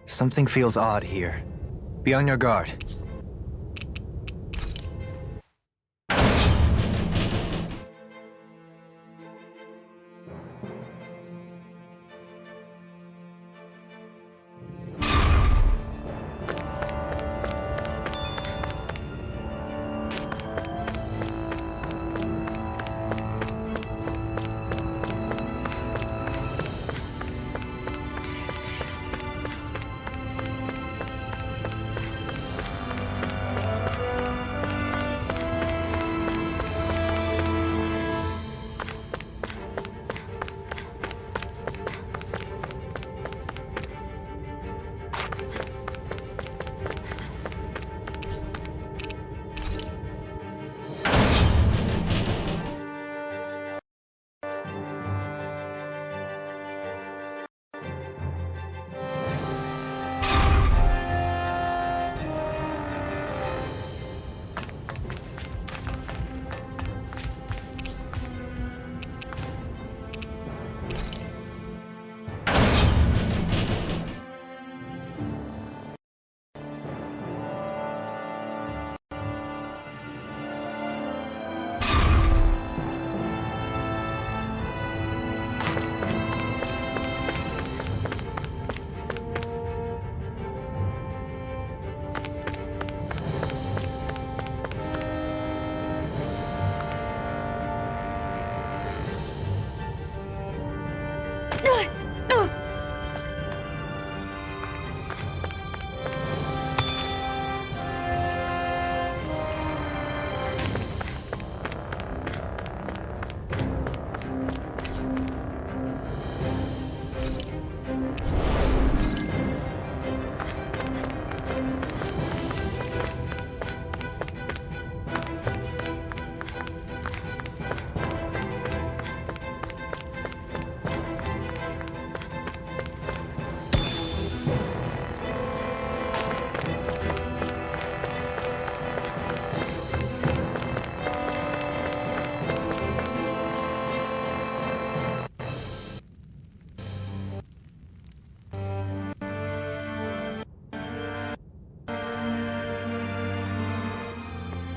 Something feels odd here. Be on your guard.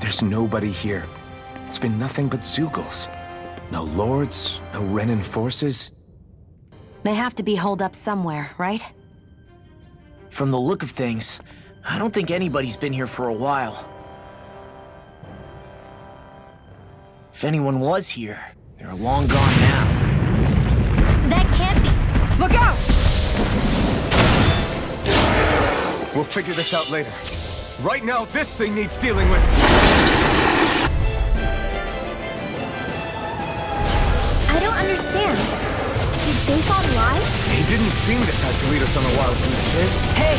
There's nobody here. It's been nothing but Zeugles. No lords, no Renan forces. They have to be holed up somewhere, right? From the look of things, I don't think anybody's been here for a while. If anyone was here, they're long gone now. That can't be! Look out! We'll figure this out later. Right now, this thing needs dealing with. I don't understand. Did they fall live? He didn't seem the type to lead us on a wild goose chase. Hey!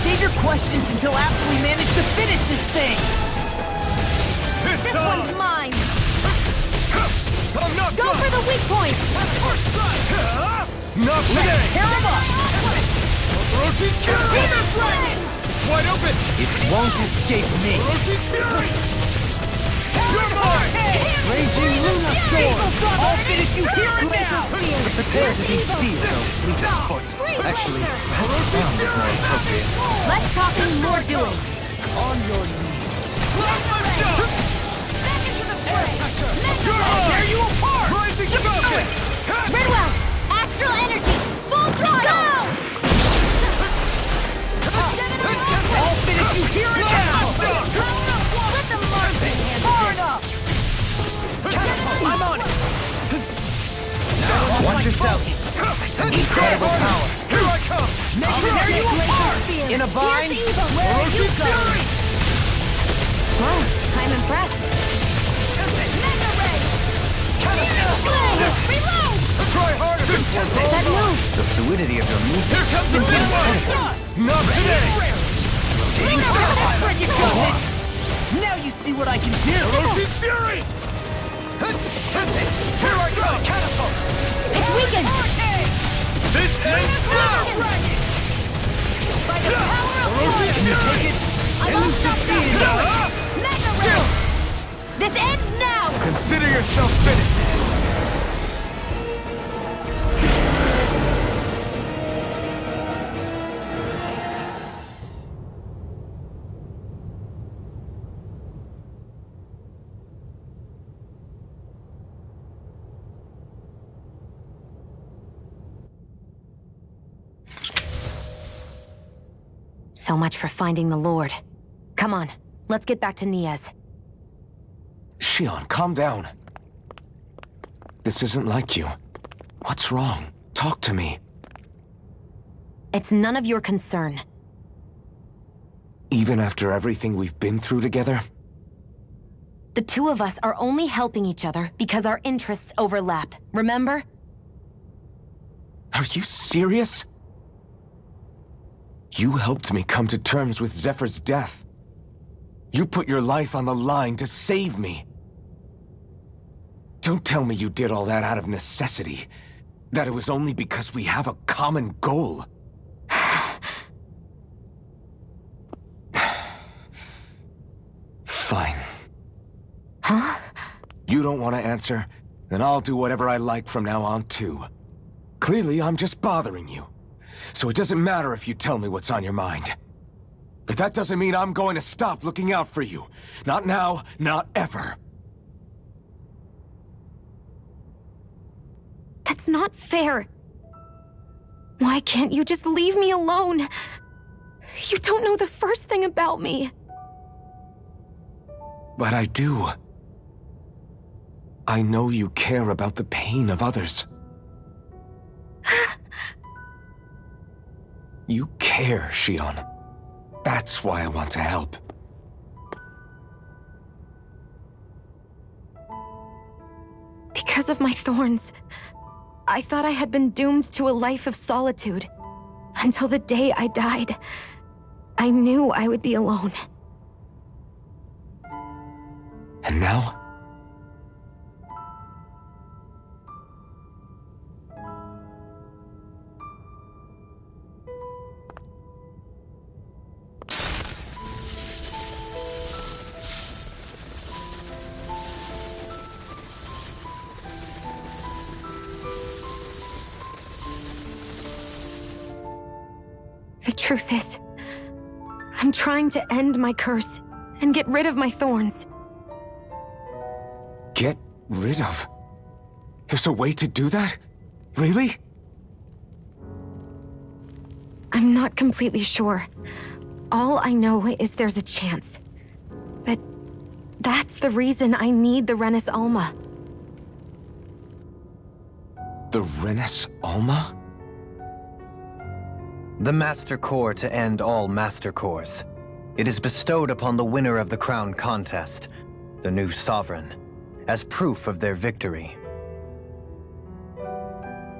Save your questions until after we manage to finish this thing! This one's mine! I'm not Go for the weak point! Not today! Tear him up! Fever Flame! It's wide open! It won't escape me! You're mine! Raging Luna Storm! I'll finish you here and now! Prepare to be seized, though, fleet of foot. Actually, perhaps found is more appropriate. Less talking, more doing. On your knees! Back into the fray! Tear you apart! Rising Falcon! Redwell! Astral energy! Full throttle! I'll finish you here and now! Let them mark me! Far enough! I'm on it! Watch yourself! Incredible power! Here I come! Tear you apart! In a bind? Where are you going? Wow, I'm impressed. Mega Ray! Reload! Try harder! That move! The fluidity of your movement. Here comes the big one! Not today! That's where you got it! Now you see what I can do! Roshi Fury! Here I go! Catapult! It's weakened! This ends now! By the power of Roshi one! Fury! I'm all stopped up! Mega Ray! This ends now! Consider yourself finished! So much for finding the Lord. Come on, let's get back to Niaz. Shion, calm down. This isn't like you. What's wrong? Talk to me. It's none of your concern. Even after everything we've been through together? The two of us are only helping each other because our interests overlap, remember? Are you serious? You helped me come to terms with Zephyr's death. You put your life on the line to save me. Don't tell me you did all that out of necessity. That it was only because we have a common goal. Fine. Huh? You don't want to answer? Then I'll do whatever I like from now on, too. Clearly, I'm just bothering you. So it doesn't matter if you tell me what's on your mind. But that doesn't mean I'm going to stop looking out for you. Not now, not ever. That's not fair. Why can't you just leave me alone? You don't know the first thing about me. But I do. I know you care about the pain of others. You care, Shion. That's why I want to help. Because of my thorns, I thought I had been doomed to a life of solitude. Until the day I died, I knew I would be alone. And now? The truth is, I'm trying to end my curse and get rid of my thorns. Get rid of? There's a way to do that? Really? I'm not completely sure. All I know is there's a chance. But that's the reason I need the Renis Alma. The Renis Alma? The Master Core to end all Master Cores. It is bestowed upon the winner of the Crown Contest, the new Sovereign, as proof of their victory.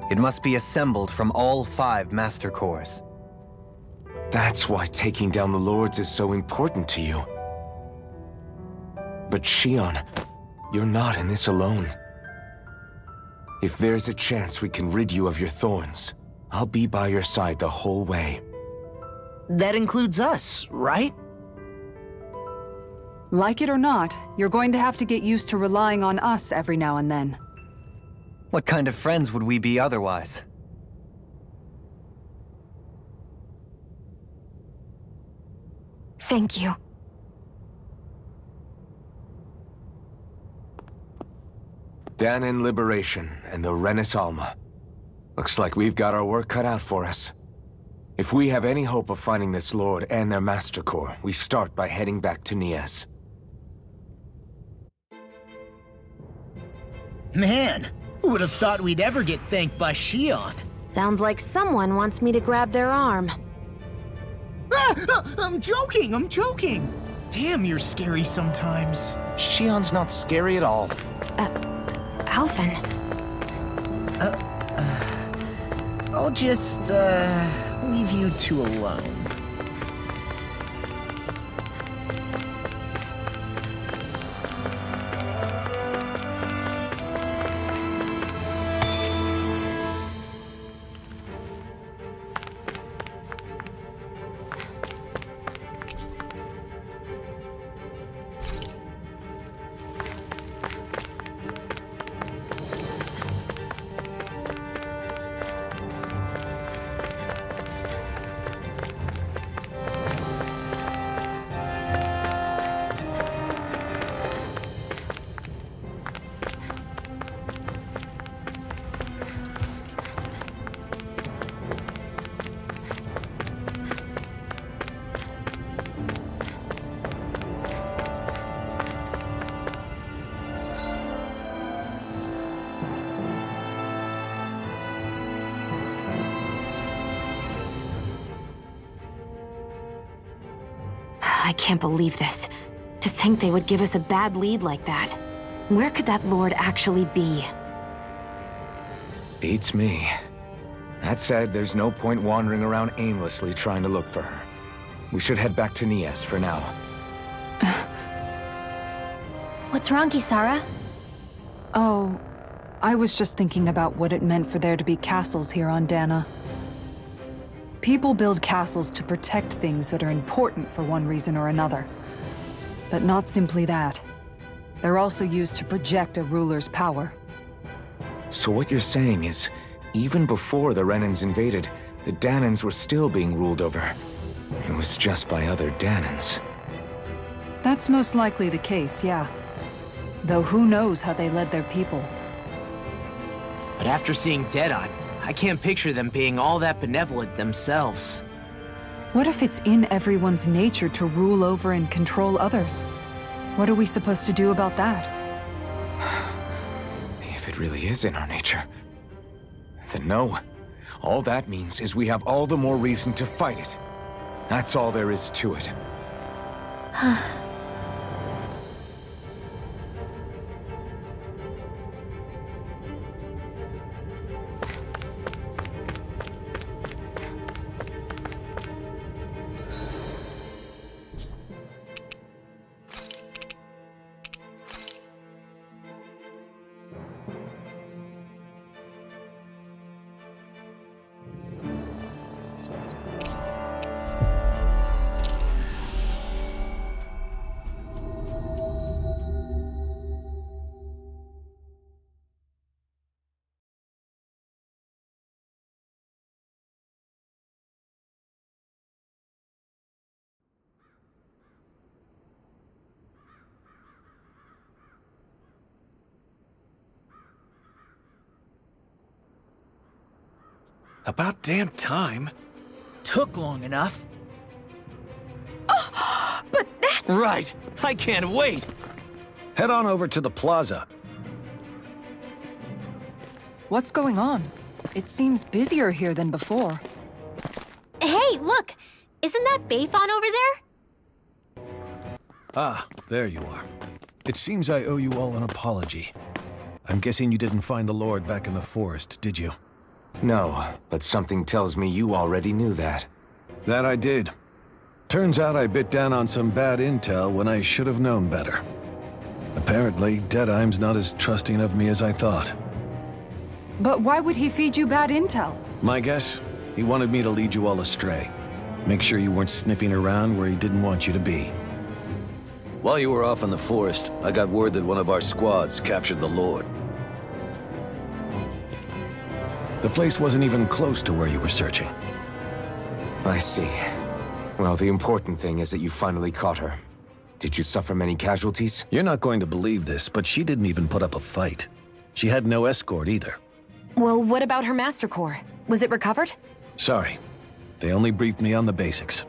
It must be assembled from all 5 Master Cores. That's why taking down the Lords is so important to you. But Shion, you're not in this alone. If there's a chance we can rid you of your thorns, I'll be by your side the whole way. That includes us, right? Like it or not, you're going to have to get used to relying on us every now and then. What kind of friends would we be otherwise? Thank you. Danon Liberation and the Renis Alma. Looks like we've got our work cut out for us. If we have any hope of finding this Lord and their Master Core, we start by heading back to Niaz. Man, who would have thought we'd ever get thanked by Shion? Sounds like someone wants me to grab their arm. I'm joking! Damn, you're scary sometimes. Shion's not scary at all. Alphen. I'll just, leave you two alone. I can't believe this. To think they would give us a bad lead like that. Where could that lord actually be? Beats me. That said, there's no point wandering around aimlessly trying to look for her. We should head back to Nias for now. What's wrong, Kisara? Oh, I was just thinking about what it meant for there to be castles here on Dana. People build castles to protect things that are important for one reason or another. But not simply that. They're also used to project a ruler's power. So what you're saying is, even before the Renans invaded, the Danans were still being ruled over. It was just by other Danans. That's most likely the case, yeah. Though who knows how they led their people. But after seeing Deadeye, I can't picture them being all that benevolent themselves. What if it's in everyone's nature to rule over and control others? What are we supposed to do about that? If it really is in our nature, then no. All that means is we have all the more reason to fight it. That's all there is to it. About damn time. Took long enough. But that's... Right. I can't wait. Head on over to the plaza. What's going on? It seems busier here than before. Hey, look! Isn't that Bayfon over there? Ah, there you are. It seems I owe you all an apology. I'm guessing you didn't find the Lord back in the forest, did you? No, but something tells me you already knew that. That I did. Turns out I bit down on some bad intel when I should have known better. Apparently, Deadeye's not as trusting of me as I thought. But why would he feed you bad intel? My guess? He wanted me to lead you all astray. Make sure you weren't sniffing around where he didn't want you to be. While you were off in the forest, I got word that one of our squads captured the Lord. The place wasn't even close to where you were searching. I see. Well, the important thing is that you finally caught her. Did you suffer many casualties? You're not going to believe this, but she didn't even put up a fight. She had no escort either. Well, what about her Master Core? Was it recovered? Sorry. They only briefed me on the basics.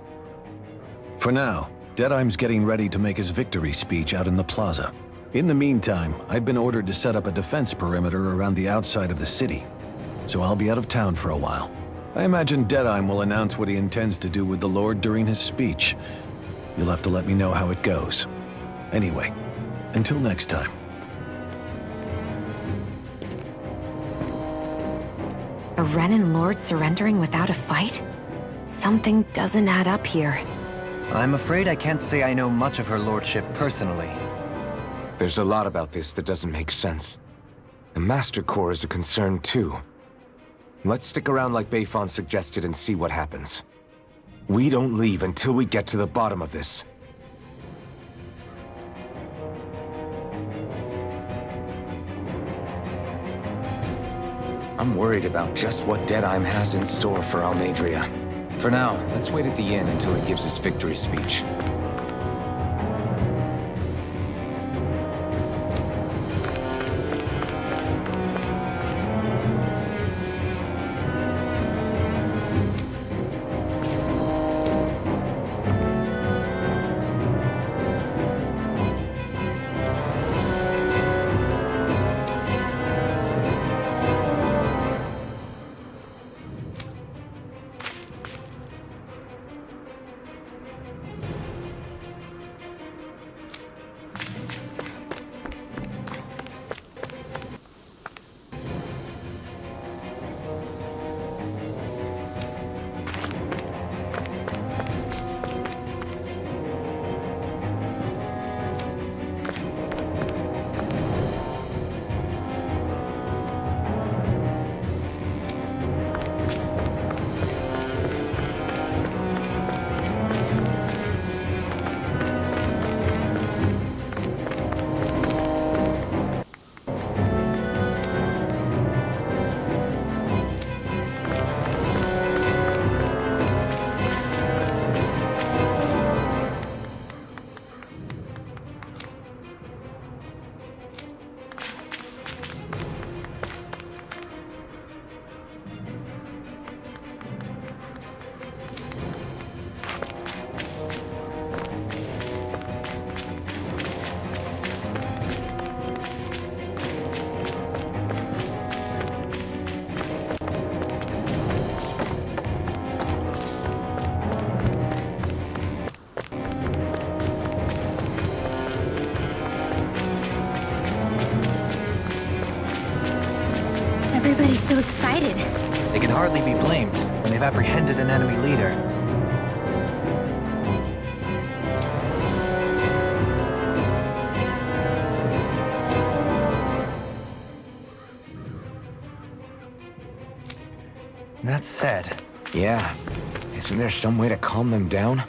For now, Deadeye's getting ready to make his victory speech out in the plaza. In the meantime, I've been ordered to set up a defense perimeter around the outside of the city, so I'll be out of town for a while. I imagine Deadeye will announce what he intends to do with the Lord during his speech. You'll have to let me know how it goes. Anyway, until next time. A Renan Lord surrendering without a fight? Something doesn't add up here. I'm afraid I can't say I know much of her lordship personally. There's a lot about this that doesn't make sense. The Master Core is a concern too. Let's stick around like Bayfon suggested and see what happens. We don't leave until we get to the bottom of this. I'm worried about just what Deadeye has in store for Almadria. For now, let's wait at the inn until he gives his victory speech. excited. They can hardly be blamed when they've apprehended an enemy leader. That said, Yeah. Isn't there some way to calm them down?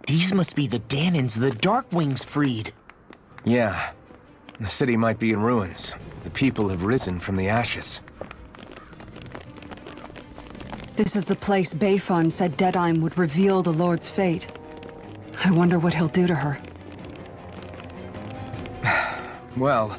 These must be the Danons the Darkwings freed. Yeah. The city might be in ruins. The people have risen from the ashes. This is the place Bayfon said Deadime would reveal the Lord's fate. I wonder what he'll do to her. Well...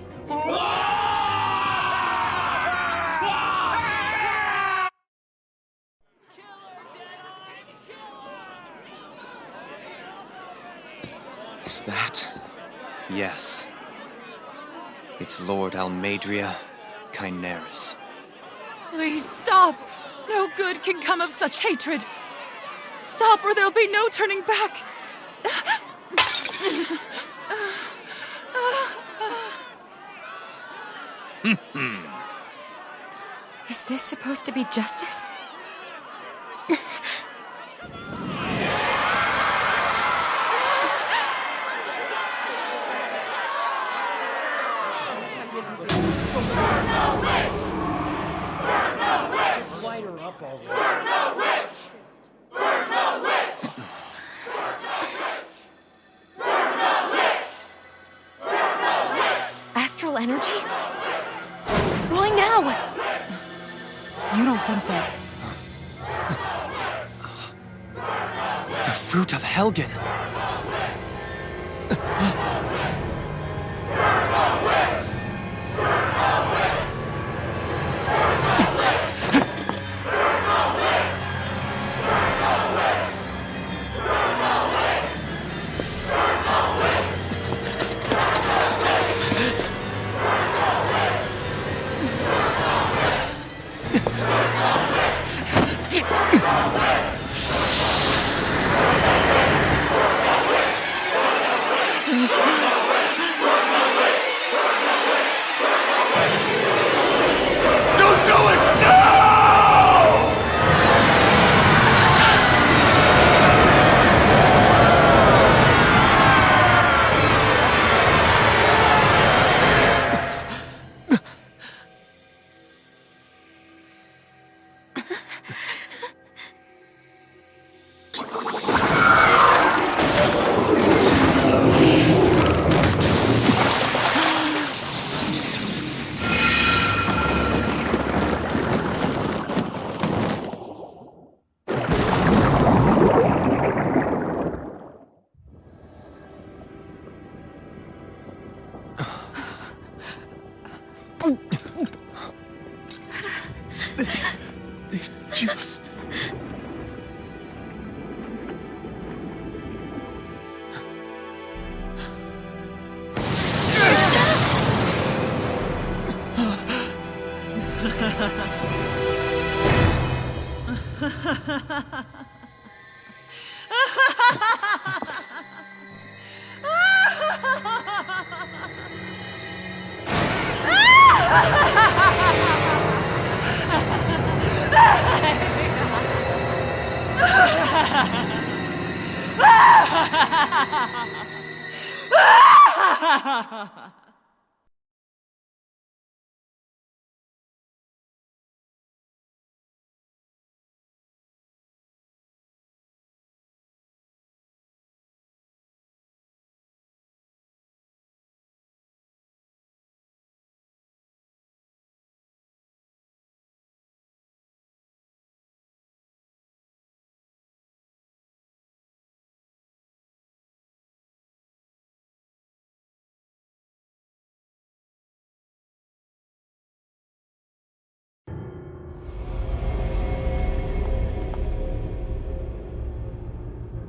Is that... yes. It's Lord Almadria Kynaris. Please stop! No good can come of such hatred. Stop or there'll be no turning back. Is this supposed to be justice? Astral energy? Why now? You don't think that... The fruit of Helgen! Just...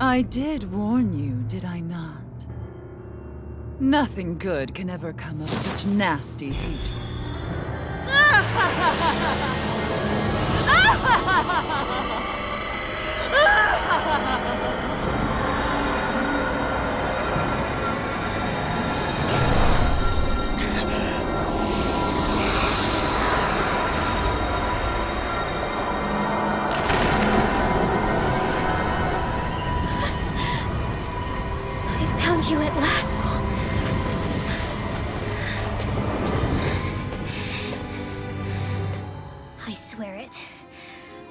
I did warn you, did I not? Nothing good can ever come of such nasty hatred. I found you at last. I swear it.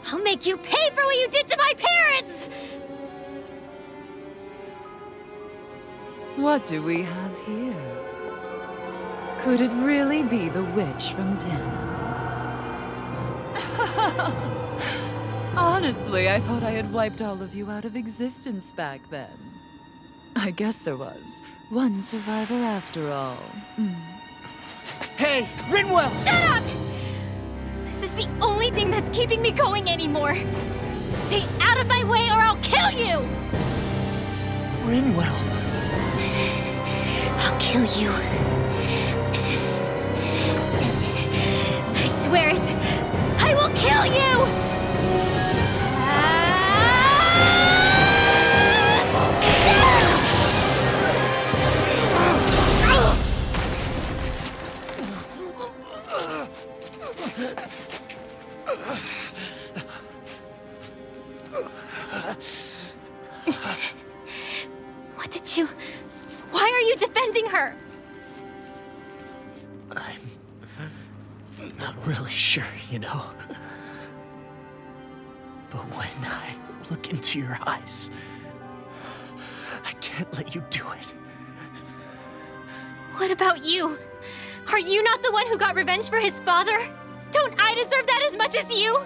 I'll make you pay for what you did to my parents! What do we have here? Could it really be the witch from Dana? Honestly, I thought I had wiped all of you out of existence back then. I guess there was one survivor after all. Hey, Rinwell! Shut up! This is the only thing that's keeping me going anymore. Stay out of my way or I'll kill you! Rinwell. I'll kill you. I swear it. I will kill you! What did you... Why are you defending her? I'm not really sure, you know. But when I look into your eyes, I can't let you do it. What about you? Are you not the one who got revenge for his father? Don't I deserve that as much as you?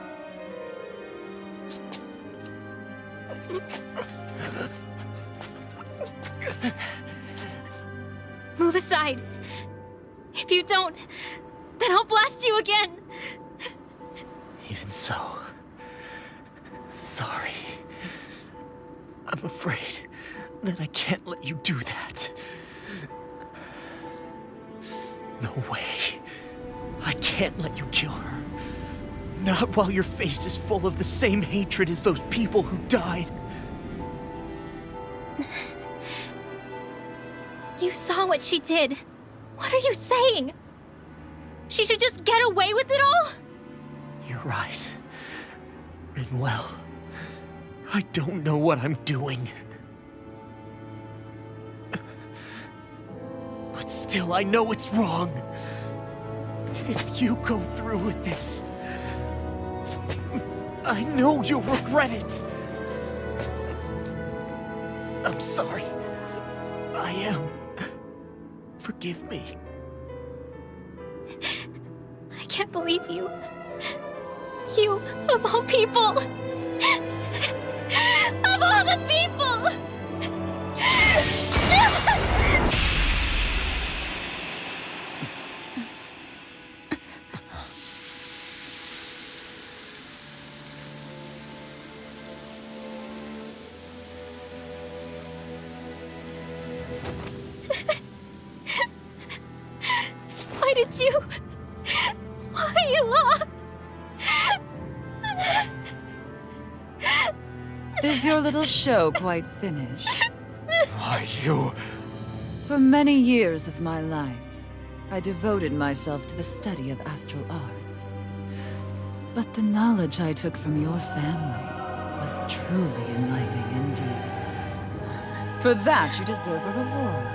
Move aside. If you don't, then I'll blast you again. Even so, sorry. I'm afraid that I can't let you do that. No way. I can't let you kill her. Not while your face is full of the same hatred as those people who died. You saw what she did. What are you saying? She should just get away with it all? You're right. Rinwell. I don't know what I'm doing. But still, I know it's wrong. If you go through with this, I know you'll regret it. I'm sorry. I am. Forgive me. I can't believe you. You, of all people. Of all the people! Why did you... Why, Ela? Is your little show quite finished? Why, you... For many years of my life, I devoted myself to the study of astral arts. But the knowledge I took from your family was truly enlightening indeed. For that, you deserve a reward.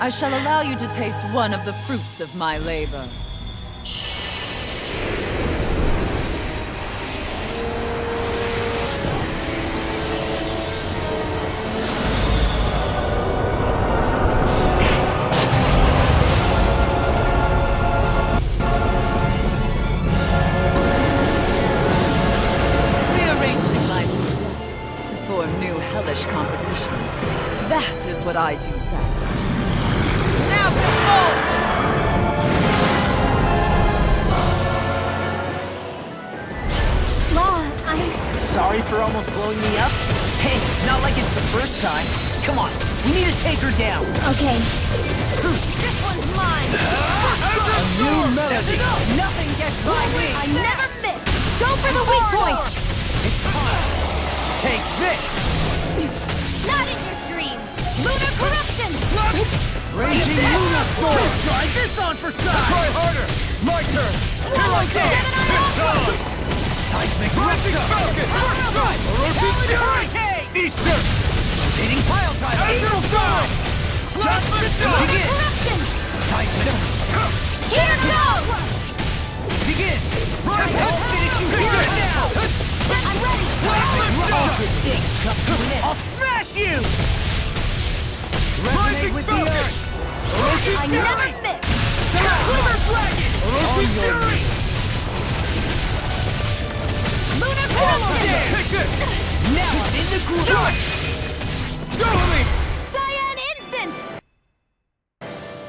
I shall allow you to taste one of the fruits of my labor. Rearranging my new deck to form new hellish compositions. That is what I do best. Now Law, Sorry for almost blowing me up. Hey, not like it's the first time. Come on, we need to take her down. Okay. This one's mine. A new melody. Nothing gets by me! I never miss. Go for the weak point. Take this. Not in your dreams. Lunar corruption. Raging Luna Storm. Try this on for size. Try harder! My turn! Here I go! It's on! Seismic Rising Falcon! Orochi Fury! Easter! Rotating pile driver. Astral Storm! Plasma Dome! Begin. Corruption. Seismic. Here goes. Begin. Right! I'll finish you right now. I'm ready. I'll smash you. Rising with the Falcon! earth. Orochi I Fury! never miss. Glimmer Dragon. Orochi Fury! Lunar corruption. Take this! Now I'm in the groove. Totally! Cyan instant.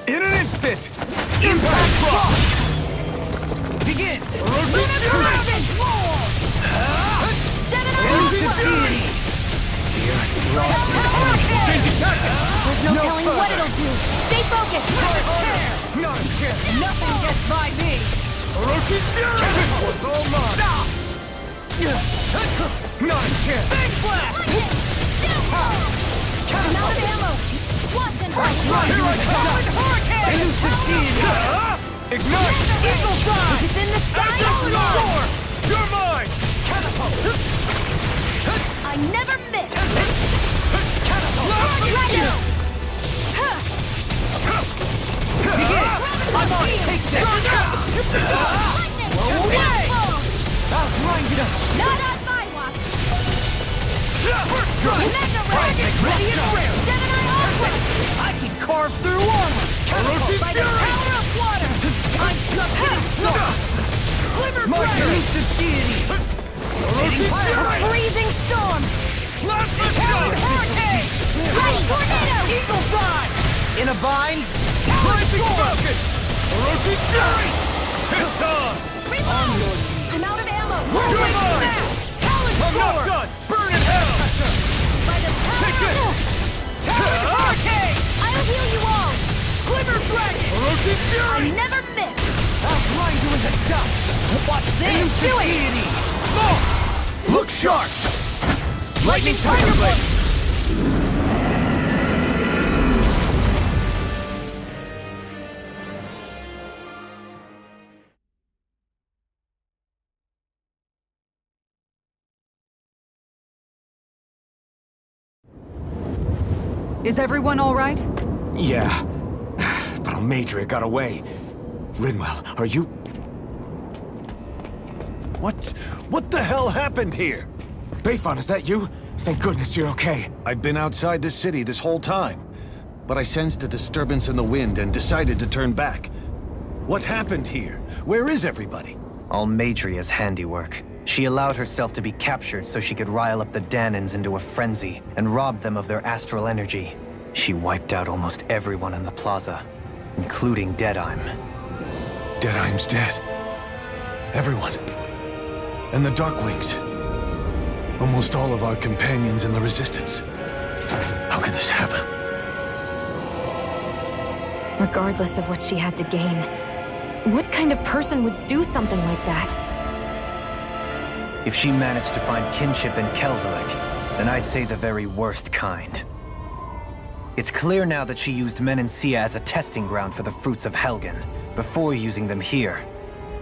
In an instant! Impact Block! Begin. Orochi Fury! Orochi Fury! Changing tactics! There's no telling what it'll do. Stay focused. Not a chance! Nothing gets by me! Orochi Fury! This one's all mine! Not a chance! Big blast. I'm out of ammo. Watson. Here I come! Hurricane. Ignite! Eagle Fly. It's in the sky. Soar! You're mine! I never miss. Lightning! I'm on. Take this. Lightning. Away. I'll grind it up. Not on my watch. First strike! Mega Ray. Ready and rare. Gemini Aqua. I can carve through armor. Orochi By the Fury! power of water. I'm just getting started. Glimmer Dragon. Elusive deity. Orochi Fury! Freezing storm. Plasma Powered Dome! hurricane. Ready. Tornado. Eagle Fly. In a bind. Rising Falcon! Orochi Fury! It's on! Reload. I'm out of ammo. You're mine! I'm not done! Burn in hell! By the Take power. this! Powered hurricane. I'll heal you all. Glimmer Dragon. Orochi I Fury! never miss. I'll grind you into dust. Watch this. Do it. Deity. Look sharp! Lightning Tiger Blade. Is everyone all right? Yeah, but Almadria got away. Linwell, are you... What the hell happened here? Bayfon, is that you? Thank goodness you're okay. I've been outside the city this whole time, but I sensed a disturbance in the wind and decided to turn back. What happened here? Where is everybody? Almadria's handiwork. She allowed herself to be captured so she could rile up the Danans into a frenzy and rob them of their astral energy. She wiped out almost everyone in the plaza, including Deadheim. Deadheim's dead. Everyone. And the Darkwings. Almost all of our companions in the Resistance. How could this happen? Regardless of what she had to gain, what kind of person would do something like that? If she managed to find kinship in Kelzelik, then I'd say the very worst kind. It's clear now that she used Menancia as a testing ground for the fruits of Helgen, before using them here.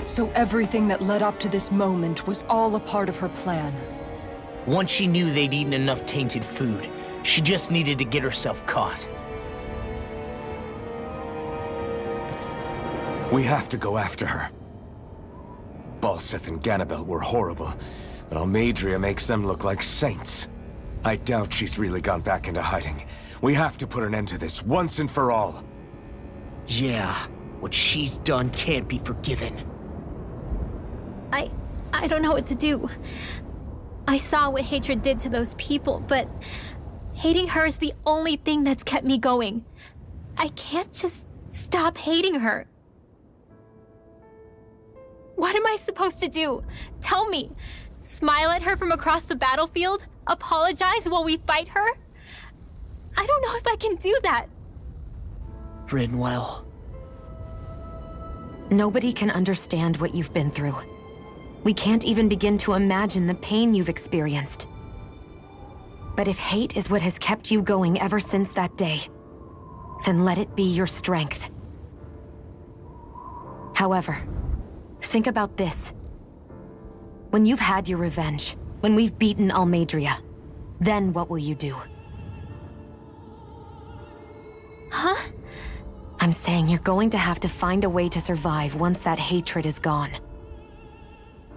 So everything that led up to this moment was all a part of her plan. Once she knew they'd eaten enough tainted food, she just needed to get herself caught. We have to go after her. Balseth and Ganabelt were horrible, but Almadria makes them look like saints. I doubt she's really gone back into hiding. We have to put an end to this once and for all. Yeah, what she's done can't be forgiven. I don't know what to do. I saw what hatred did to those people, but hating her is the only thing that's kept me going. I can't just stop hating her. What am I supposed to do? Tell me. smile at her from across the battlefield, apologize while we fight her? I don't know if I can do that. Rinwell. Nobody can understand what you've been through. We can't even begin to imagine the pain you've experienced. But if hate is what has kept you going ever since that day, then let it be your strength. However, think about this. When you've had your revenge, when we've beaten Almeidrea, then what will you do? Huh? I'm saying you're going to have to find a way to survive once that hatred is gone.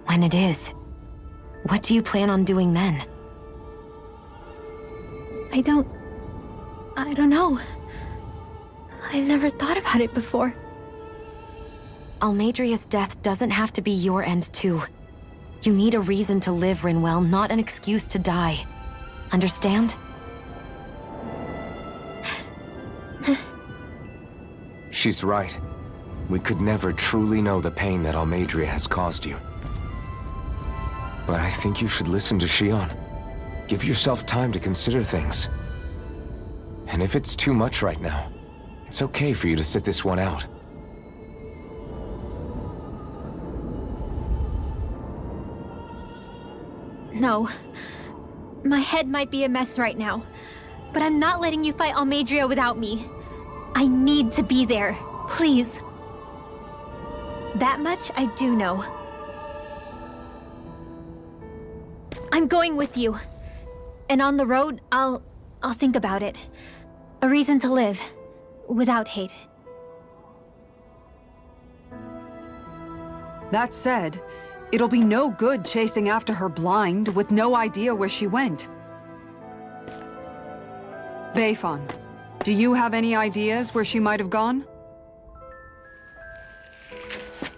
When it is, what do you plan on doing then? I don't know. I've never thought about it before. Almeidrea's death doesn't have to be your end too. You need a reason to live, Rinwell, not an excuse to die. Understand? She's right. We could never truly know the pain that Almeidrea has caused you. But I think you should listen to Xion. Give yourself time to consider things. And if it's too much right now, it's okay for you to sit this one out. No. My head might be a mess right now, but I'm not letting you fight Almeidrea without me. I need to be there. Please. That much I do know. I'm going with you. And on the road, I'll think about it. A reason to live. Without hate. That said, it'll be no good chasing after her blind with no idea where she went. Beifan, do you have any ideas where she might have gone?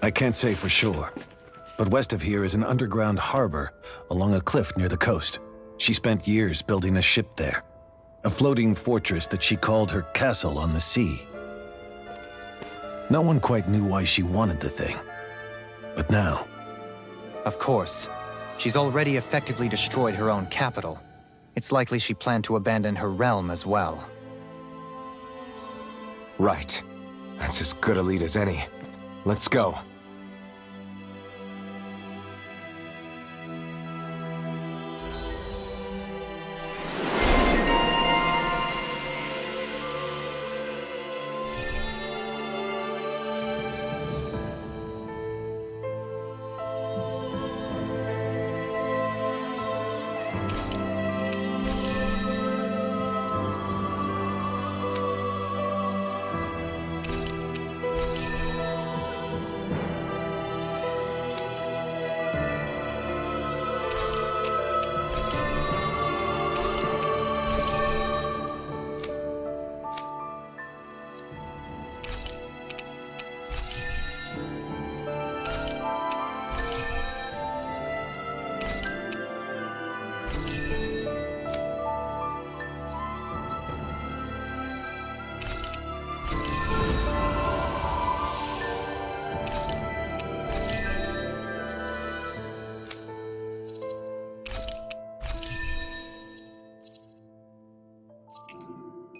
I can't say for sure, but west of here is an underground harbor along a cliff near the coast. She spent years building a ship there, a floating fortress that she called her castle on the sea. No one quite knew why she wanted the thing, but now... Of course. She's already effectively destroyed her own capital. It's likely she planned to abandon her realm as well. Right. That's as good a lead as any. Let's go.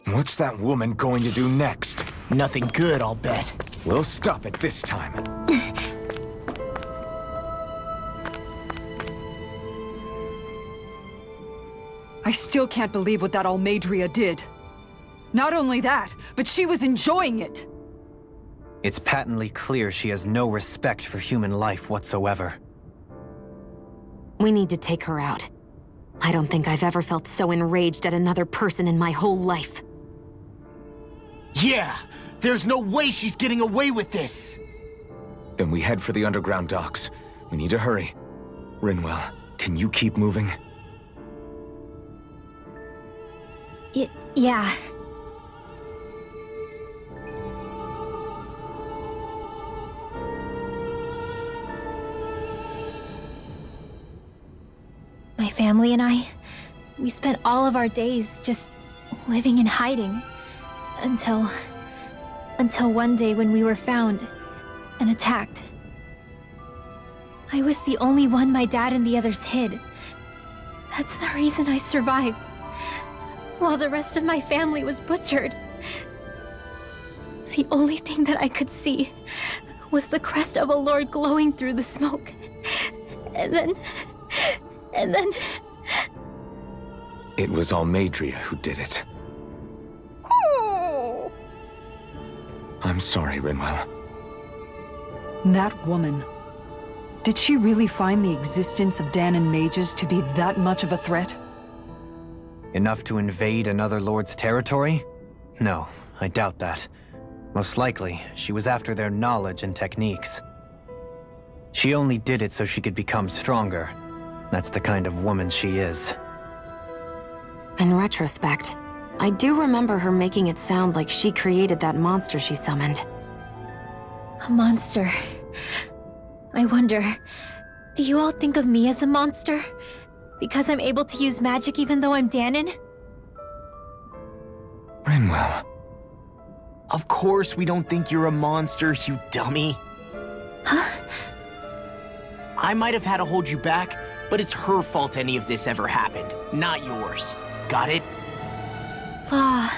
What's that woman going to do next? Nothing good, I'll bet. We'll stop it this time. I still can't believe what that Almeidrea did. Not only that, but she was enjoying it. It's patently clear she has no respect for human life whatsoever. We need to take her out. I don't think I've ever felt so enraged at another person in my whole life. Yeah! There's no way she's getting away with this! Then we head for the underground docks. We need to hurry. Rinwell, can you keep moving? Yeah. My family and I, we spent all of our days just living in hiding. Until one day when we were found and attacked. I was the only one my dad and the others hid. That's the reason I survived. While the rest of my family was butchered. The only thing that I could see was the crest of a lord glowing through the smoke. And then... It was Almadria who did it. I'm sorry, Rinwell. That woman. Did she really find the existence of Danon mages to be that much of a threat? Enough to invade another lord's territory? No, I doubt that. Most likely, she was after their knowledge and techniques. She only did it so she could become stronger. That's the kind of woman she is. In retrospect, I do remember her making it sound like she created that monster she summoned. A monster. I wonder, do you all think of me as a monster? Because I'm able to use magic even though I'm Danon? Rinwell. Of course we don't think you're a monster, you dummy. Huh? I might have had to hold you back, but it's her fault any of this ever happened, not yours. Got it? Law.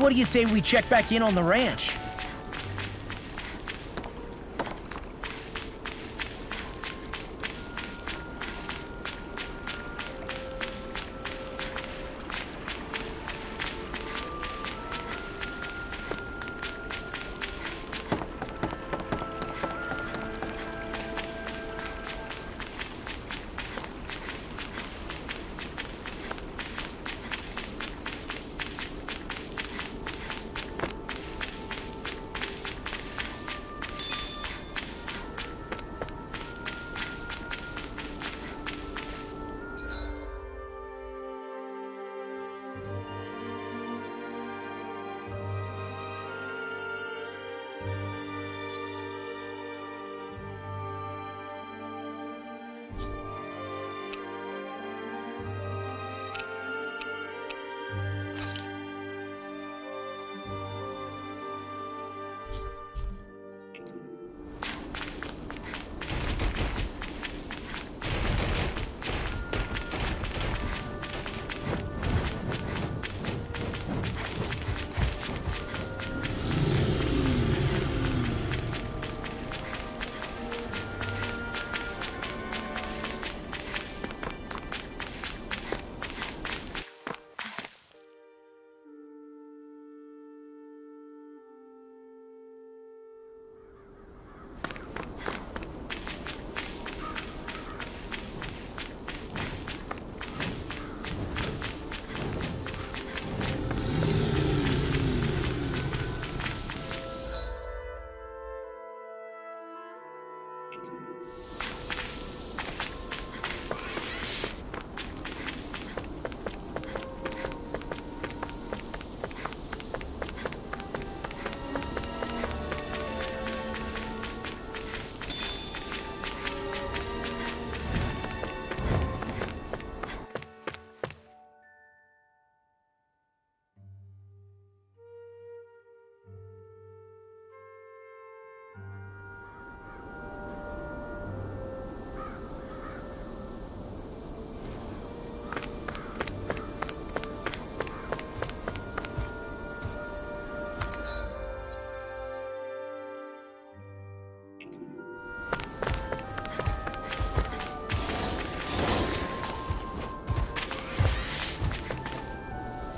What do you say we check back in on the ranch?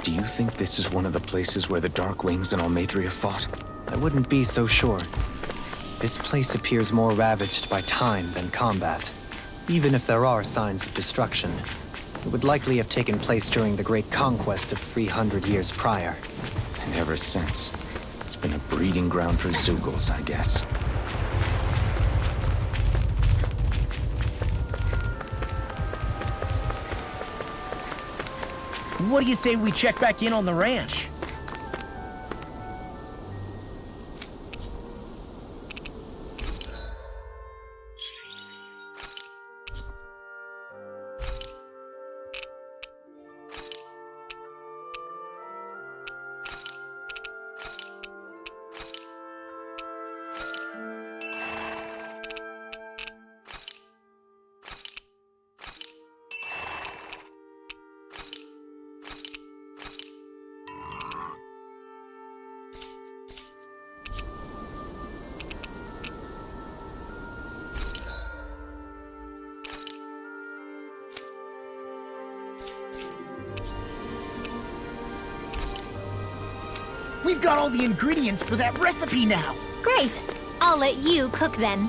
Do you think this is one of the places where the Dark Wings and Almeidria fought? I wouldn't be so sure. This place appears more ravaged by time than combat. Even if there are signs of destruction, it would likely have taken place during the Great Conquest of 300 years prior. And ever since, it's been a breeding ground for Zeugles, I guess. What do you say we check back in on the ranch? We've got all the ingredients for that recipe now! Great! I'll let you cook then.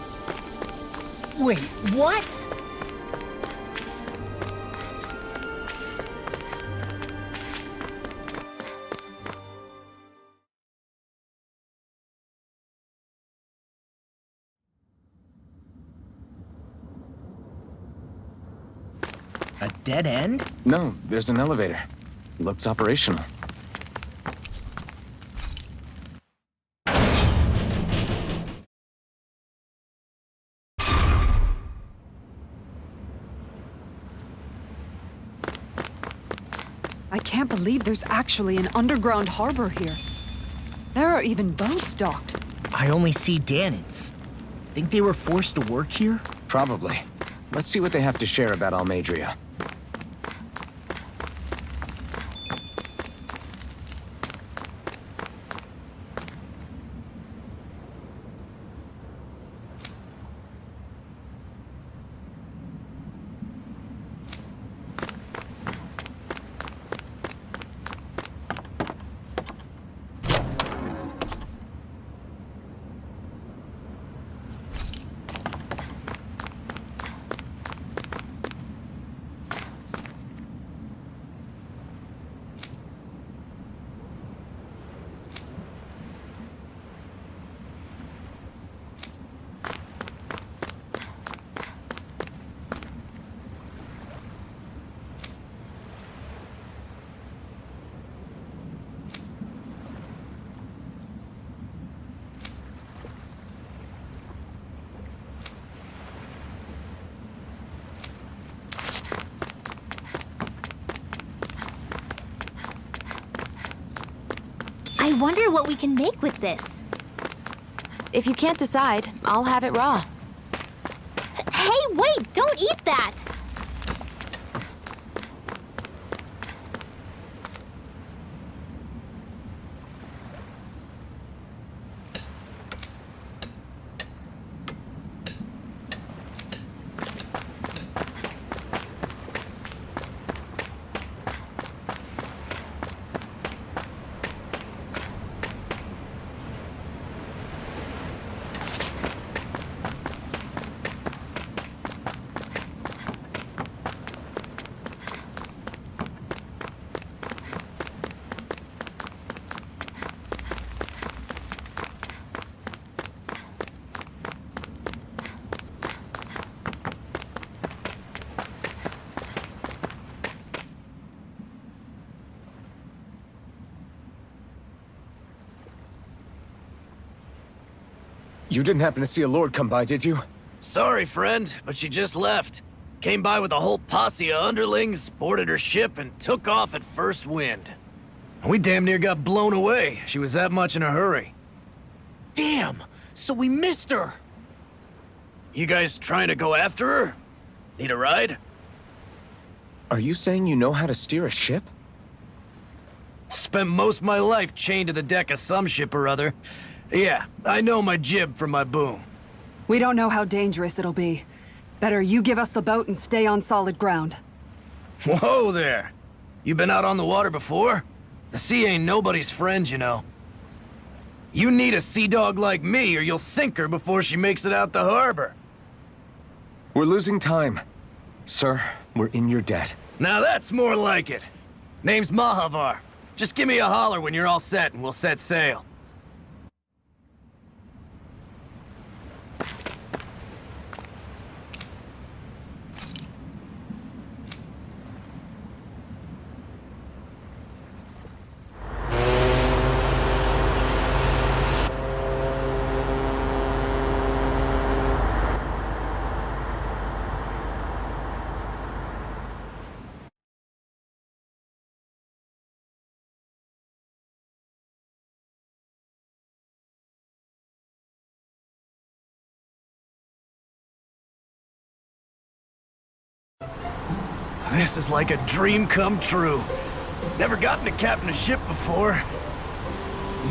Wait, what? A dead end? No, there's an elevator. Looks operational. I can't believe there's actually an underground harbor here. There are even boats docked. I only see Danans. Think they were forced to work here? Probably. Let's see what they have to share about Almeidria. I wonder what we can make with this. If you can't decide, I'll have it raw. Hey, wait! Don't eat that! You didn't happen to see a lord come by, did you? Sorry, friend, but she just left. Came by with a whole posse of underlings, boarded her ship, and took off at first wind. We damn near got blown away. She was that much in a hurry. Damn! So we missed her! You guys trying to go after her? Need a ride? Are you saying you know how to steer a ship? Spent most of my life chained to the deck of some ship or other. Yeah, I know my jib from my boom. We don't know how dangerous it'll be. Better you give us the boat and stay on solid ground. Whoa there! You been out on the water before? The sea ain't nobody's friend, you know. You need a sea dog like me, or you'll sink her before she makes it out the harbor. We're losing time. Sir, we're in your debt. Now that's more like it. Name's Mahavar. Just give me a holler when you're all set and we'll set sail. This is like a dream come true. Never gotten to captain a ship before.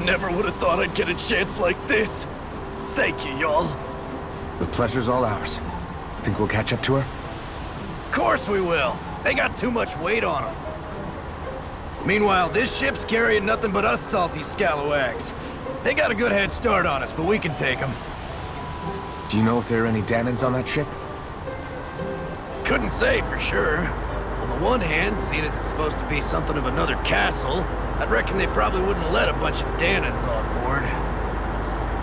Never would have thought I'd get a chance like this. Thank you, y'all. The pleasure's all ours. Think we'll catch up to her? Of course we will. They got too much weight on them. Meanwhile, this ship's carrying nothing but us salty scalawags. They got a good head start on us, but we can take them. Do you know if there are any Danans on that ship? Couldn't say for sure. On the one hand, seeing as it's supposed to be something of another castle, I'd reckon they probably wouldn't let a bunch of Danans on board.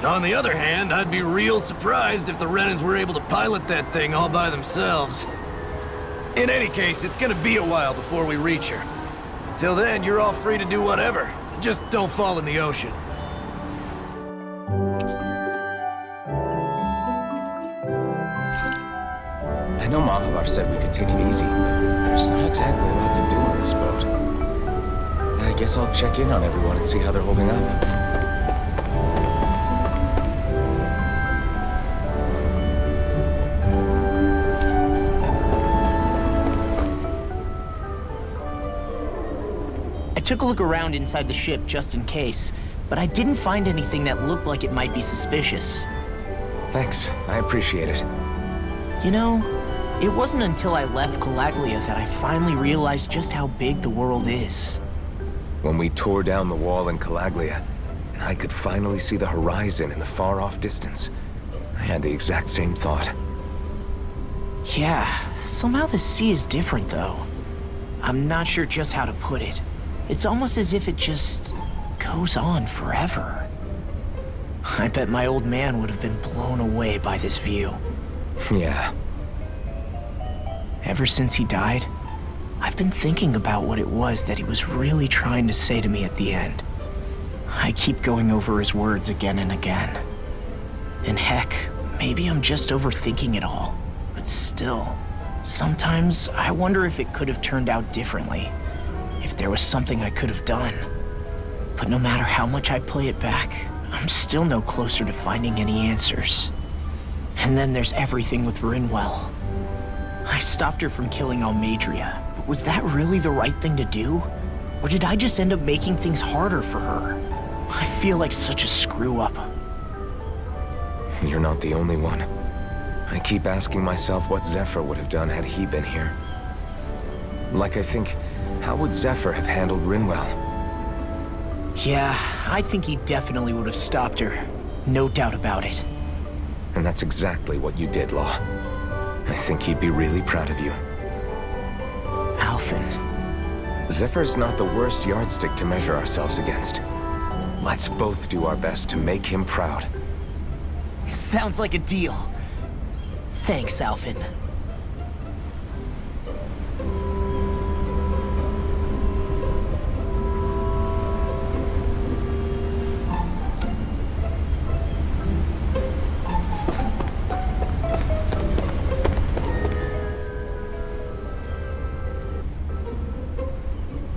On the other hand, I'd be real surprised if the Renans were able to pilot that thing all by themselves. In any case, it's gonna be a while before we reach her. Until then, you're all free to do whatever. Just don't fall in the ocean. I know Mahavar said we could take it easy, but there's not exactly a lot to do on this boat. I guess I'll check in on everyone and see how they're holding up. I took a look around inside the ship just in case, but I didn't find anything that looked like it might be suspicious. Thanks, I appreciate it. You know, it wasn't until I left Calaglia that I finally realized just how big the world is. When we tore down the wall in Calaglia, and I could finally see the horizon in the far-off distance, I had the exact same thought. Yeah, somehow the sea is different though. I'm not sure just how to put it. It's almost as if it just goes on forever. I bet my old man would have been blown away by this view. Yeah. Ever since he died, I've been thinking about what it was that he was really trying to say to me at the end. I keep going over his words again and again. And heck, maybe I'm just overthinking it all. But still, sometimes I wonder if it could have turned out differently. If there was something I could have done. But no matter how much I play it back, I'm still no closer to finding any answers. And then there's everything with Rinwell. I stopped her from killing Almadria, but was that really the right thing to do? Or did I just end up making things harder for her? I feel like such a screw-up. You're not the only one. I keep asking myself what Zephyr would have done had he been here. Like I think, how would Zephyr have handled Rinwell? Yeah, I think he definitely would have stopped her. No doubt about it. And that's exactly what you did, Law. I think he'd be really proud of you. Alphen. Zephyr's not the worst yardstick to measure ourselves against. Let's both do our best to make him proud. Sounds like a deal. Thanks, Alphen.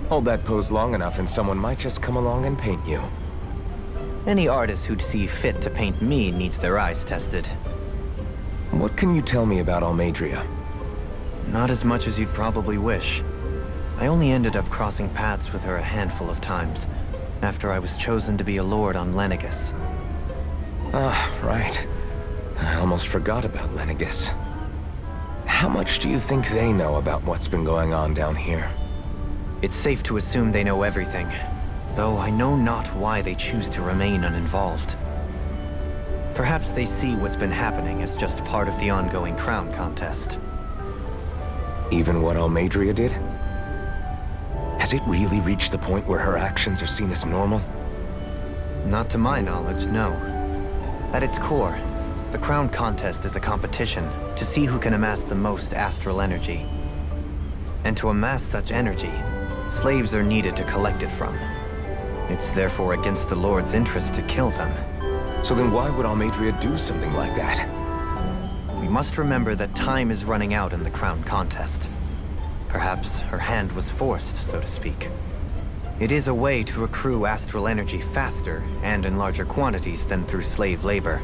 Hold that pose long enough and someone might just come along and paint you. Any artist who'd see fit to paint me needs their eyes tested. What can you tell me about Almadria? Not as much as you'd probably wish. I only ended up crossing paths with her a handful of times, after I was chosen to be a lord on Lenegus. Ah, right. I almost forgot about Lenegus. How much do you think they know about what's been going on down here? It's safe to assume they know everything, though I know not why they choose to remain uninvolved. Perhaps they see what's been happening as just part of the ongoing crown contest. Even what Almadria did? Has it really reached the point where her actions are seen as normal? Not to my knowledge, no. At its core, the crown contest is a competition to see who can amass the most astral energy. And to amass such energy, slaves are needed to collect it from. It's therefore against the Lord's interest to kill them. So then why would Almadria do something like that? We must remember that time is running out in the crown contest. Perhaps her hand was forced, so to speak. It is a way to accrue astral energy faster and in larger quantities than through slave labor.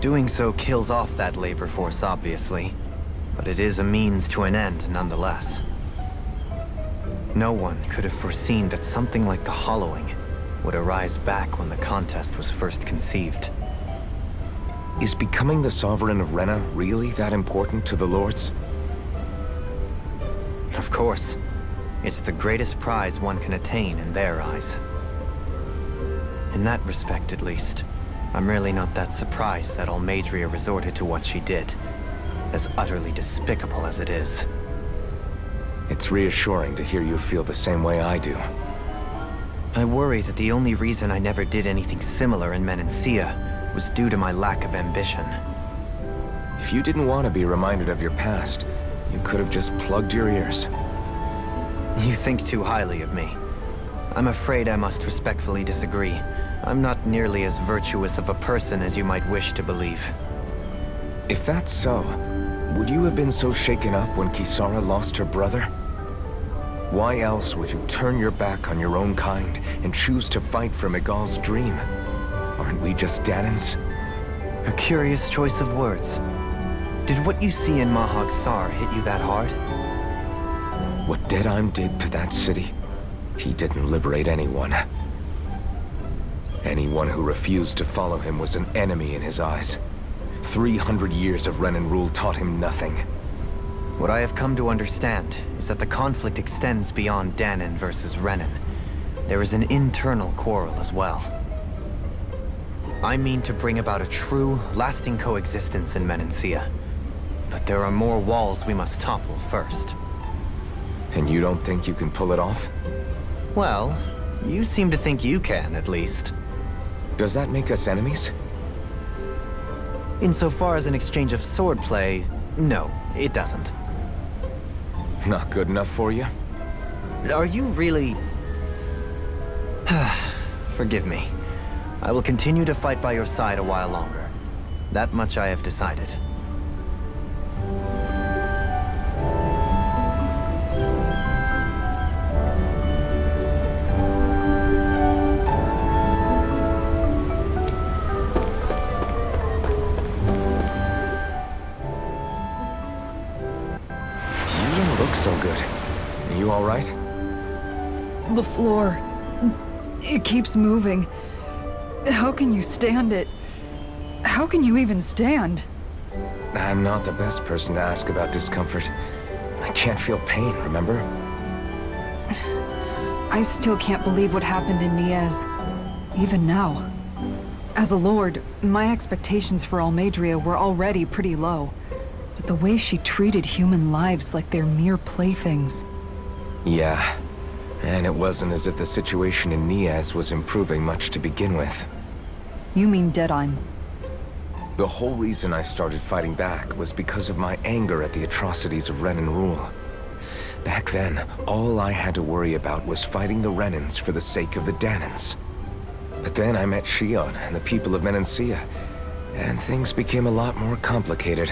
Doing so kills off that labor force, obviously, but it is a means to an end nonetheless. No one could have foreseen that something like the Hollowing would arise back when the contest was first conceived. Is becoming the Sovereign of Rena really that important to the Lords? Of course. It's the greatest prize one can attain in their eyes. In that respect, at least, I'm really not that surprised that Almadria resorted to what she did, as utterly despicable as it is. It's reassuring to hear you feel the same way I do. I worry that the only reason I never did anything similar in Menancia was due to my lack of ambition. If you didn't want to be reminded of your past, you could have just plugged your ears. You think too highly of me. I'm afraid I must respectfully disagree. I'm not nearly as virtuous of a person as you might wish to believe. If that's so, would you have been so shaken up when Kisara lost her brother? Why else would you turn your back on your own kind and choose to fight for Miguel's dream? Aren't we just Danans? A curious choice of words. Did what you see in Mahag Sar hit you that hard? What Deadheim did to that city, he didn't liberate anyone. Anyone who refused to follow him was an enemy in his eyes. 300 years of Renan rule taught him nothing. What I have come to understand is that the conflict extends beyond Danan versus Renan. There is an internal quarrel as well. I mean to bring about a true, lasting coexistence in Menancia. But there are more walls we must topple first. And you don't think you can pull it off? Well, you seem to think you can, at least. Does that make us enemies? Insofar as an exchange of swordplay, no, it doesn't. Not good enough for you? Are you really... Forgive me. I will continue to fight by your side a while longer. That much I have decided. look so good. Are you all right? The floor. It keeps moving. How can you stand it? How can you even stand? I'm not the best person to ask about discomfort. I can't feel pain, remember? I still can't believe what happened in Niez. Even now. As a lord, my expectations for Almadria were already pretty low. But the way she treated human lives like they're mere playthings. Yeah. And it wasn't as if the situation in Niez was improving much to begin with. You mean Deadheim? The whole reason I started fighting back was because of my anger at the atrocities of Renan rule. Back then, all I had to worry about was fighting the Renans for the sake of the Danans. But then I met Shion and the people of Menancia, and things became a lot more complicated.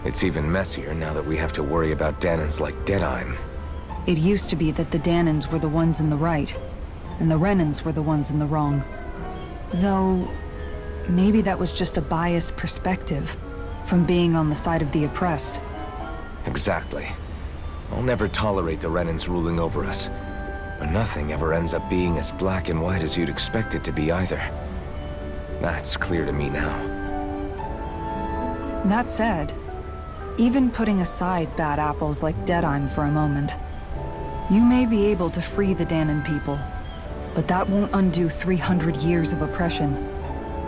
It's even messier now that we have to worry about Danans like Deadheim. It used to be that the Danans were the ones in the right, and the Renans were the ones in the wrong. Though, maybe that was just a biased perspective from being on the side of the oppressed. Exactly. I'll never tolerate the Renans ruling over us. But nothing ever ends up being as black and white as you'd expect it to be either. That's clear to me now. That said, even putting aside bad apples like Deadheim for a moment, you may be able to free the Danan people, but that won't undo 300 years of oppression.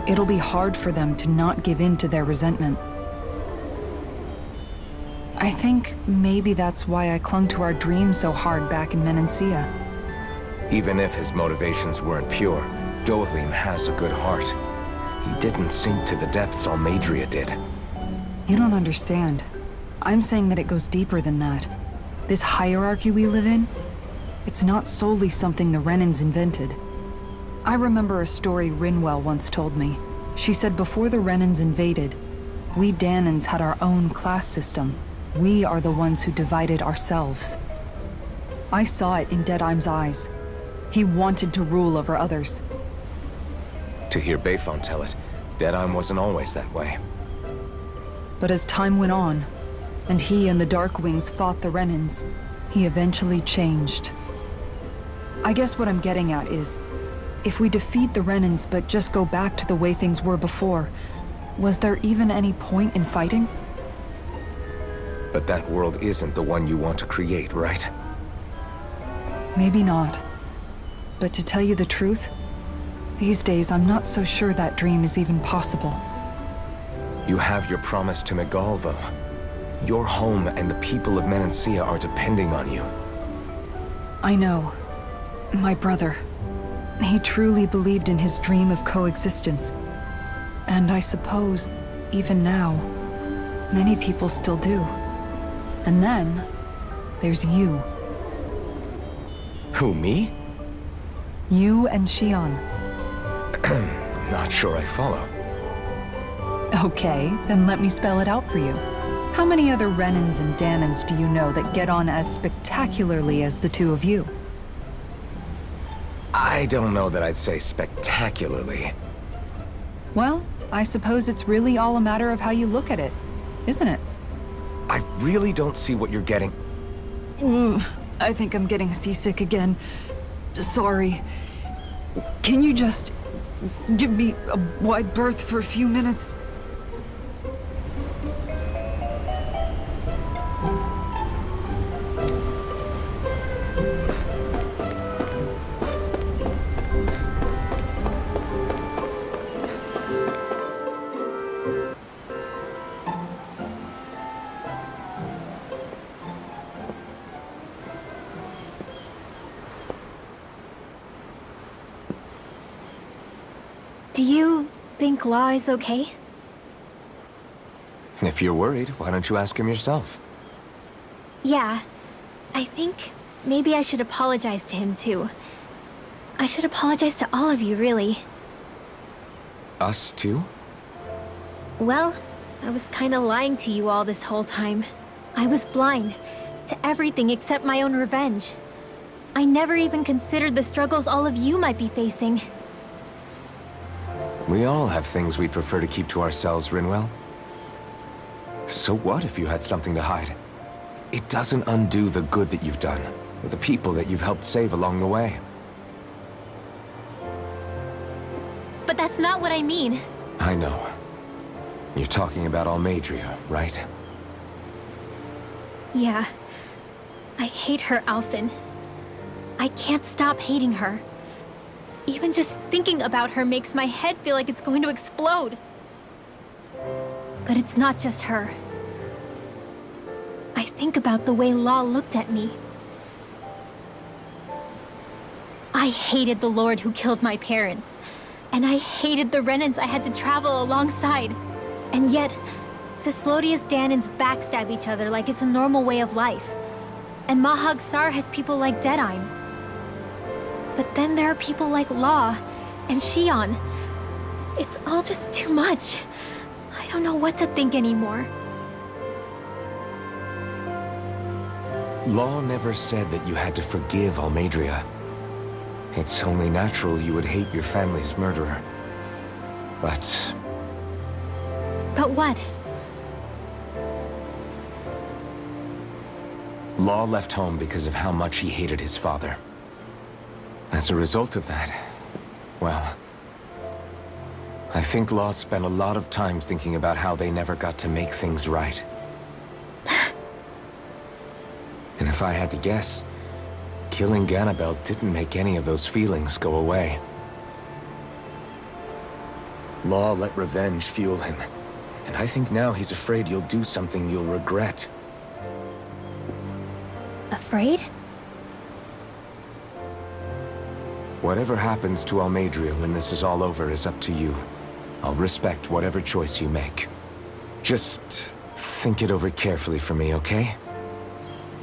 It'll be hard for them to not give in to their resentment. I think maybe that's why I clung to our dream so hard back in Menancia. Even if his motivations weren't pure, Dohalim has a good heart. He didn't sink to the depths Almadria did. You don't understand. I'm saying that it goes deeper than that. This hierarchy we live in, it's not solely something the Renans invented. I remember a story Rinwell once told me. She said before the Renans invaded, we Danans had our own class system. We are the ones who divided ourselves. I saw it in Deadheim's eyes. He wanted to rule over others. To hear Bayfon tell it, Deadheim wasn't always that way. But as time went on, and he and the Darkwings fought the Renans, he eventually changed. I guess what I'm getting at is, if we defeat the Renans but just go back to the way things were before, was there even any point in fighting? But that world isn't the one you want to create, right? Maybe not. But to tell you the truth, these days I'm not so sure that dream is even possible. You have your promise to Megal, though. Your home and the people of Menancia are depending on you. I know. My brother. He truly believed in his dream of coexistence. And I suppose, even now, many people still do. And then, there's you. Who, me? You and Shion. I'm not sure I follow. Okay, then let me spell it out for you. How many other Renans and Danans do you know that get on as spectacularly as the two of you? I don't know that I'd say spectacularly. Well, I suppose it's really all a matter of how you look at it, isn't it? I really don't see what you're getting. I think I'm getting seasick again. Sorry. Can you just give me a wide berth for a few minutes? Do you think Law is okay? If you're worried, why don't you ask him yourself? Yeah. I think maybe I should apologize to him too. I should apologize to all of you, really. Us too? Well, I was kinda lying to you all this whole time. I was blind to everything except my own revenge. I never even considered the struggles all of you might be facing. We all have things we'd prefer to keep to ourselves, Rinwell. So what if you had something to hide? it doesn't undo the good that you've done, or the people that you've helped save along the way. But that's not what I mean. I know. You're talking about Almadria, right? Yeah. I hate her, Alphen. I can't stop hating her. Even just thinking about her makes my head feel like it's going to explode. But it's not just her. I think about the way Law looked at me. I hated the Lord who killed my parents. And I hated the Renans I had to travel alongside. And yet, Cyslodia's Danans backstab each other like it's a normal way of life. And Mahag Sar has people like Deadime. But then there are people like Law and Shion. It's all just too much. I don't know what to think anymore. Law never said that you had to forgive Almadria. It's only natural you would hate your family's murderer. But But what? Law left home because of how much he hated his father. As a result of that, well, I think Law spent a lot of time thinking about how they never got to make things right. And if I had to guess, killing Ganabel didn't make any of those feelings go away. Law let revenge fuel him, and I think now he's afraid you'll do something you'll regret. Afraid? Whatever happens to Almadria when this is all over is up to you. I'll respect whatever choice you make. Just think it over carefully for me, okay?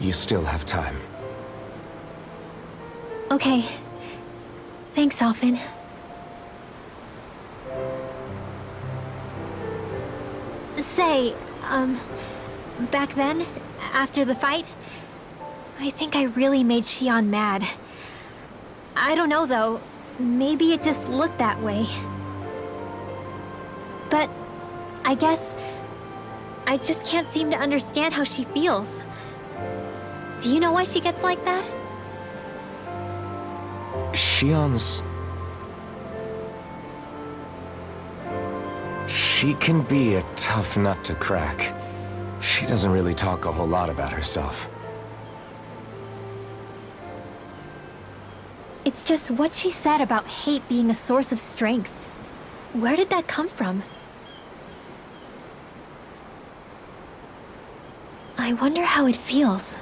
You still have time. Okay. Thanks, Alphen. Say, back then, after the fight, I think I really made Shion mad. I don't know, though. Maybe it just looked that way. But I guess I just can't seem to understand how she feels. Do you know why she gets like that? Shion's... She can be a tough nut to crack. She doesn't really talk a whole lot about herself. It's just what she said about hate being a source of strength. Where did that come from? I wonder how it feels,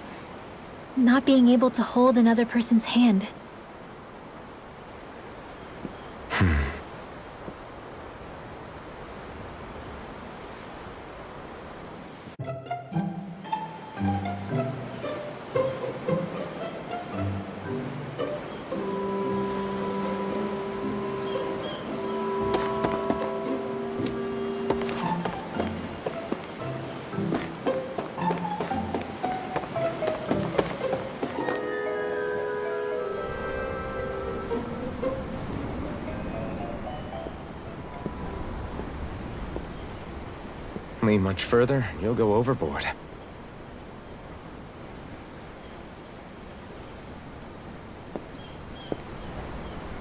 not being able to hold another person's hand. Lean much further, you'll go overboard.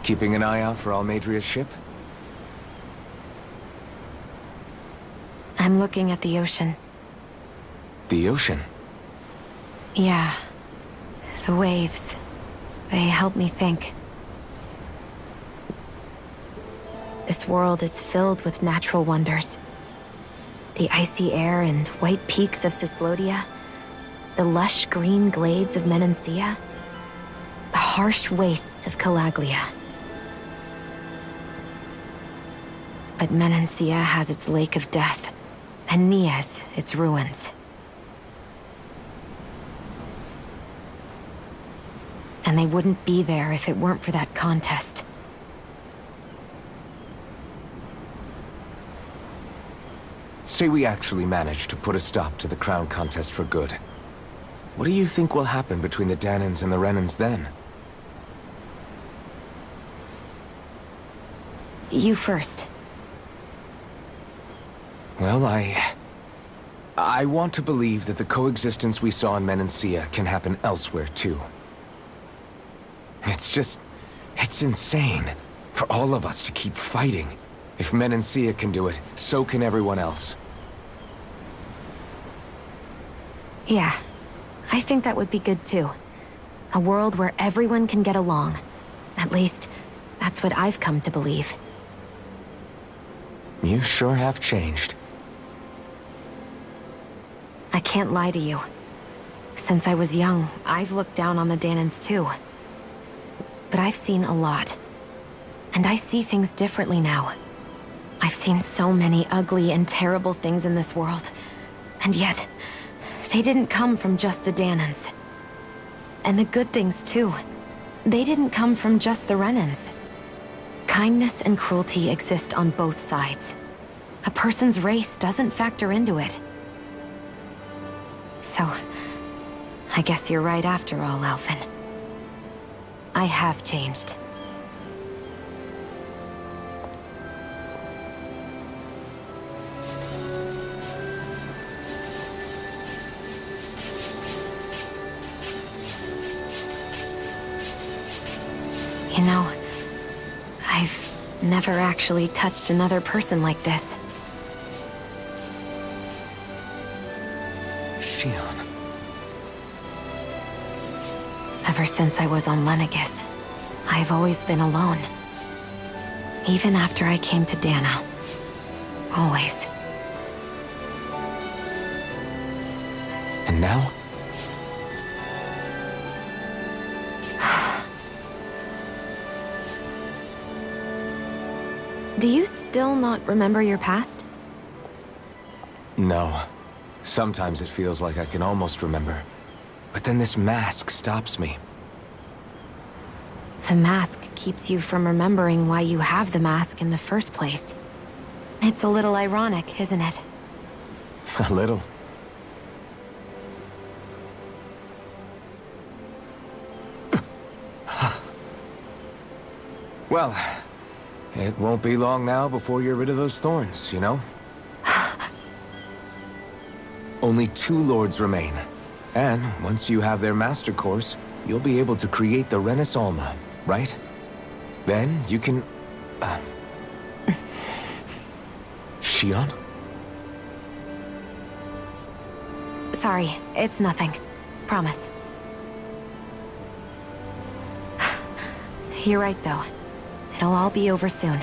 Keeping an eye out for Almadria's ship? I'm looking at the ocean. The ocean? Yeah. The waves. They help me think. This world is filled with natural wonders. The icy air and white peaks of Cyslodia, the lush green glades of Menancia, the harsh wastes of Calaglia. But Menancia has its Lake of Death, and Nias its ruins. And they wouldn't be there if it weren't for that contest. Say we actually managed to put a stop to the crown contest for good. What do you think will happen between the Danans and the Renans then? You first. Well, I I want to believe that the coexistence we saw in Menancia can happen elsewhere, too. It's insane for all of us to keep fighting. If Menancia can do it, so can everyone else. Yeah, I think that would be good too. A world where everyone can get along. At least, that's what I've come to believe. You sure have changed. I can't lie to you. Since I was young, I've looked down on the Danans too. But I've seen a lot. And I see things differently now. I've seen so many ugly and terrible things in this world. And yet, they didn't come from just the Danans. And the good things too. They didn't come from just the Renans. Kindness and cruelty exist on both sides. A person's race doesn't factor into it. So, I guess you're right after all, Alphen. I have changed. You know, I've never actually touched another person like this. Shion. Ever since I was on Lenegis, I've always been alone. Even after I came to Dana. Always. And now? Do you still not remember your past? No. Sometimes it feels like I can almost remember. But then this mask stops me. The mask keeps you from remembering why you have the mask in the first place. It's a little ironic, isn't it? A little. Well, it won't be long now before you're rid of those thorns, you know? Only 2 lords remain. And once you have their master course, you'll be able to create the Renis Alma, right? Then you can... Shion? Sorry, it's nothing. Promise. You're right, though. It'll all be over soon.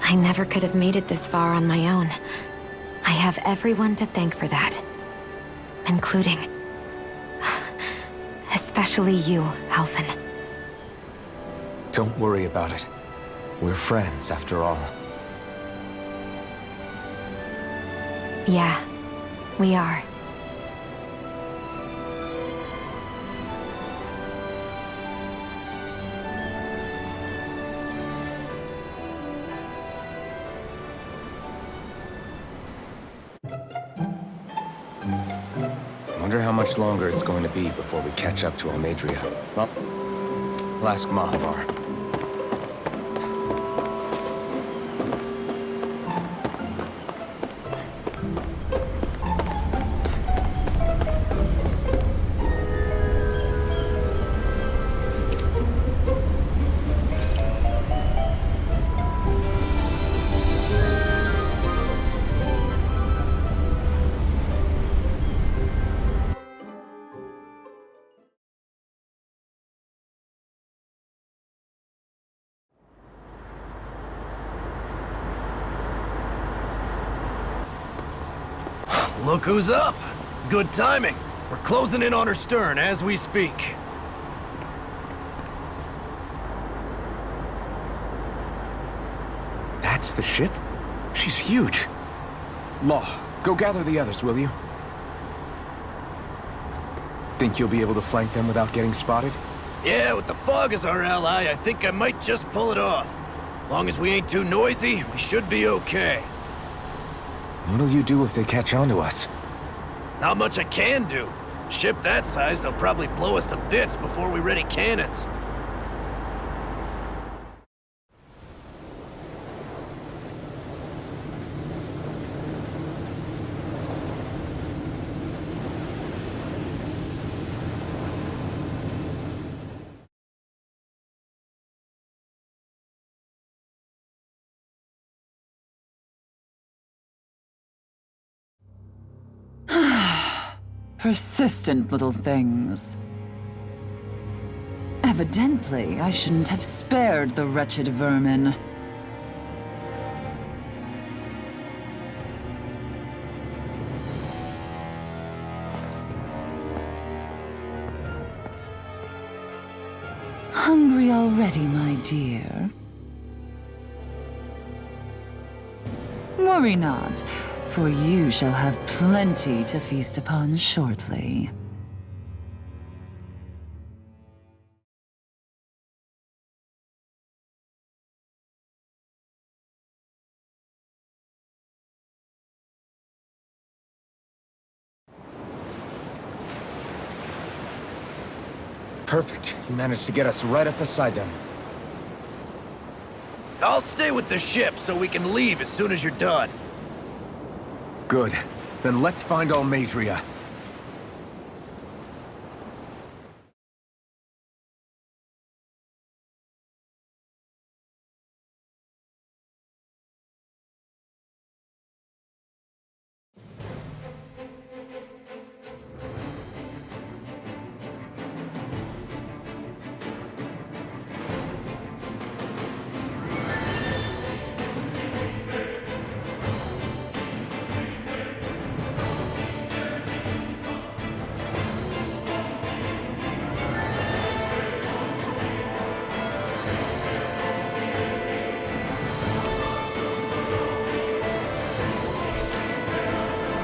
I never could have made it this far on my own. I have everyone to thank for that. Including... especially you, Alphen. Don't worry about it. We're friends, after all. Yeah, we are. Wonder how much longer it's going to be before we catch up to Almadria. Well, I'll ask Mahavar. Look who's up! Good timing. We're closing in on her stern as we speak. That's the ship? She's huge. Law, go gather the others, will you? Think you'll be able to flank them without getting spotted? Yeah, with the fog as our ally, I think I might just pull it off. Long as we ain't too noisy, we should be okay. What'll you do if they catch on to us? Not much I can do. Ship that size, they'll probably blow us to bits before we ready cannons. Persistent little things. Evidently, I shouldn't have spared the wretched vermin. Hungry already, my dear? Worry not, for you shall have plenty to feast upon shortly. Perfect. You managed to get us right up beside them. I'll stay with the ship so we can leave as soon as you're done. Good. Then let's find Almadria.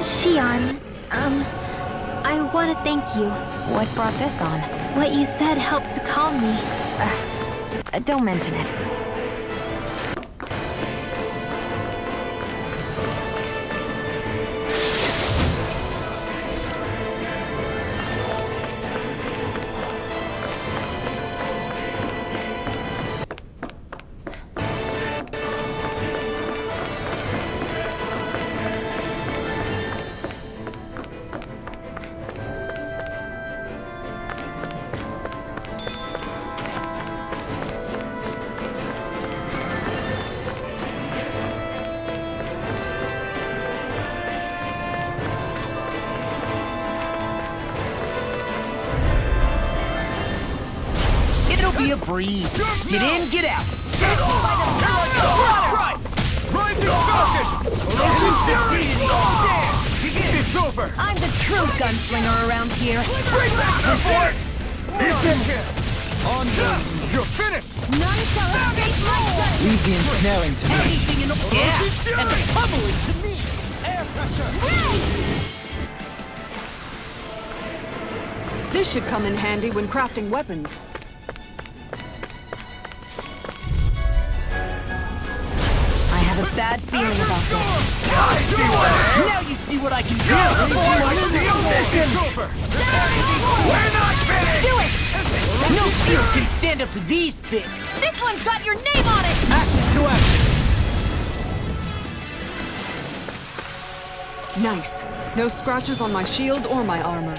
Xion, I want to thank you. What brought this on? What you said helped to calm me. Don't mention it. Be a breeze. Get in, get out. It's over! I'm the true gunslinger around here. You're finished! None shall escape my judgment. Leave the ensnaring to me. Anything in the Yeah, and the pummeling to me. This should come in handy when crafting weapons. I have a bad feeling about this. Now you see what I can do. We're not finished! Do it! No shield can stand up to these things. This one's got your name on it! Action to action. Nice. No scratches on my shield or my armor.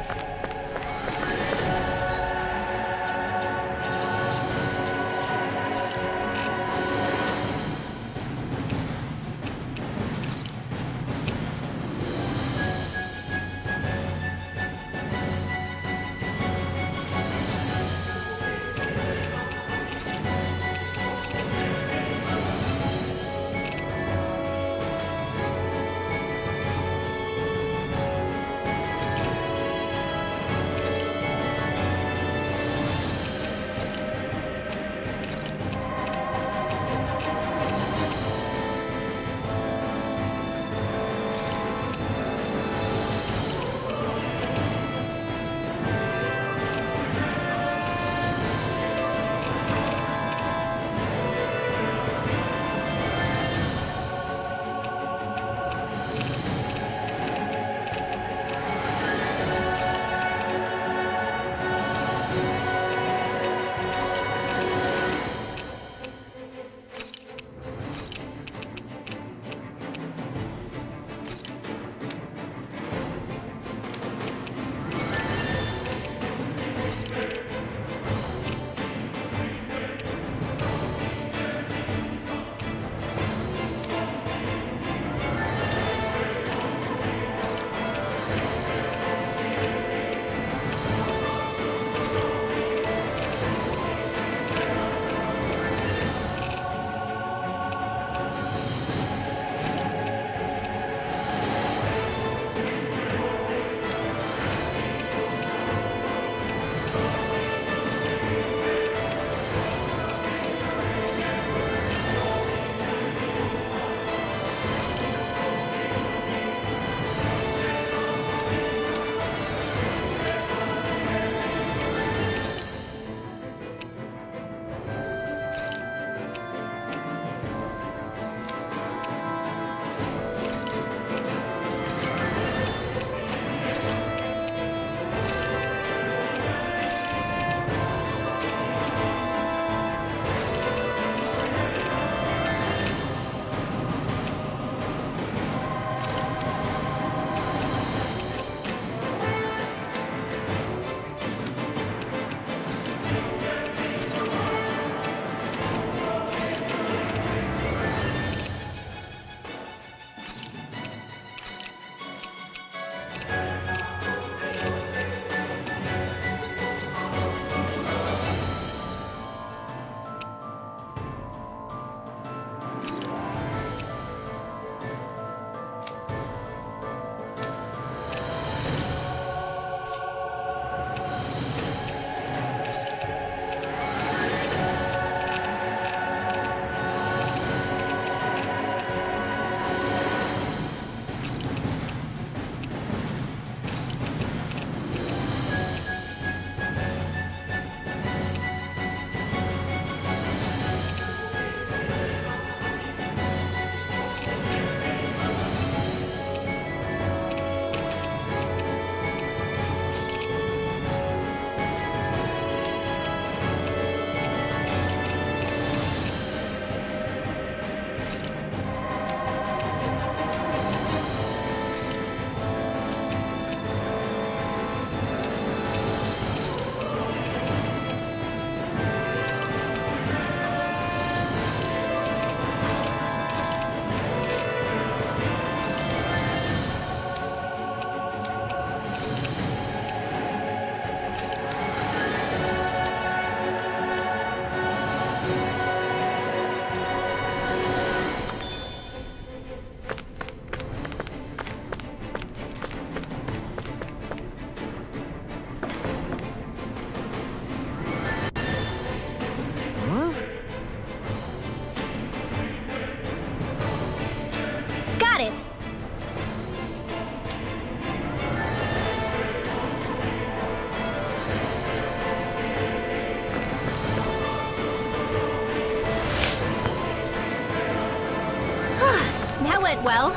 went well.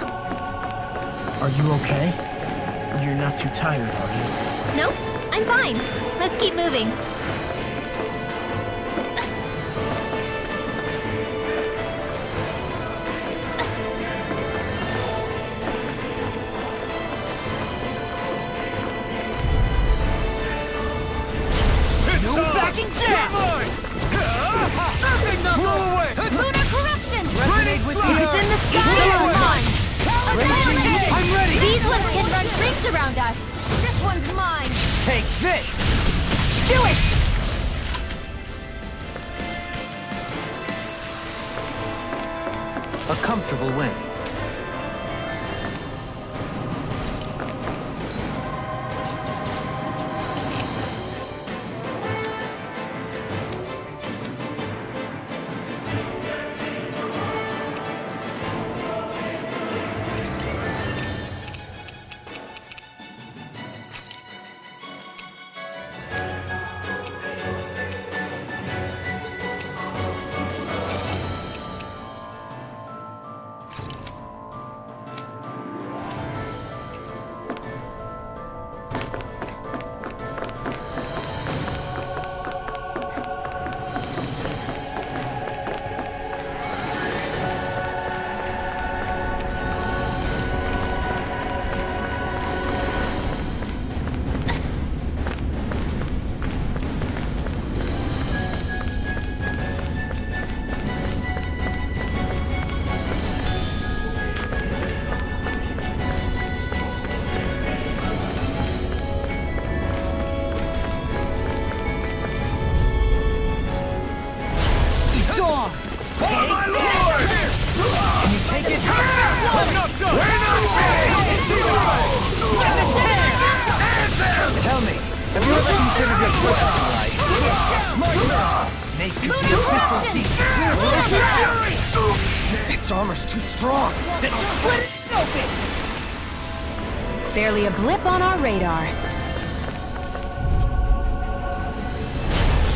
Are you okay? You're not too tired, are you? Nope, I'm fine. Let's keep moving. Backing down! Surfing knuckle! Lunar corruption! Resonate with If it's in the sky, it's mine! I'm ready! These ones can run rings around us! This one's mine! Take this! Do it! A comfortable win. Tell me, have you ever considered your purpose in life? Snake could be a thistle deep. Its armor's too strong. Then split it open! Barely a blip on our radar.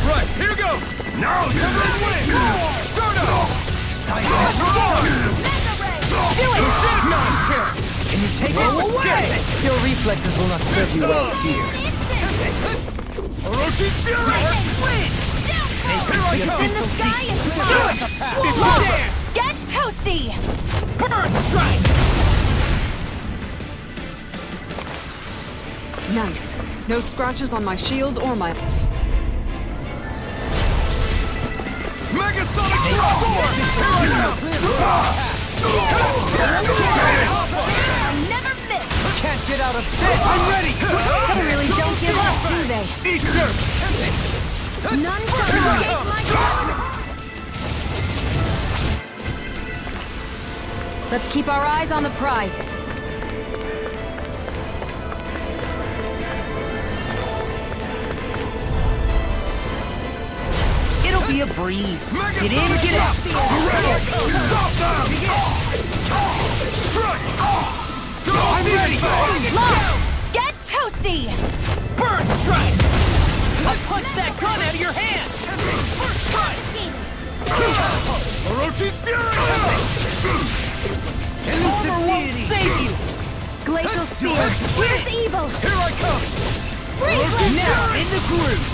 Right, here goes! Now you're win! Start up! Do it! Nice! Can you take it away? Your reflexes will not serve you well here. Orochi's Fury! Here I In the sky, it's mine! go! Get toasty! Burn strike! Nice. No scratches on my shield or my... Megasonic Never miss! Can't get out of this! I'm ready! They really don't give up, do they? Eat dirt! None shall escape my power! Let's keep our eyes on the prize. It'll be a breeze. Get in, get out! Stop them! Strike! I'm ready! Lock! Get toasty! Burn strike! I punched that gun out of your hand! First strike! Orochi's Fury! Armor won't save you! Glacial Spear! Here's evil! Here I come! Freeze! Now, in the groove!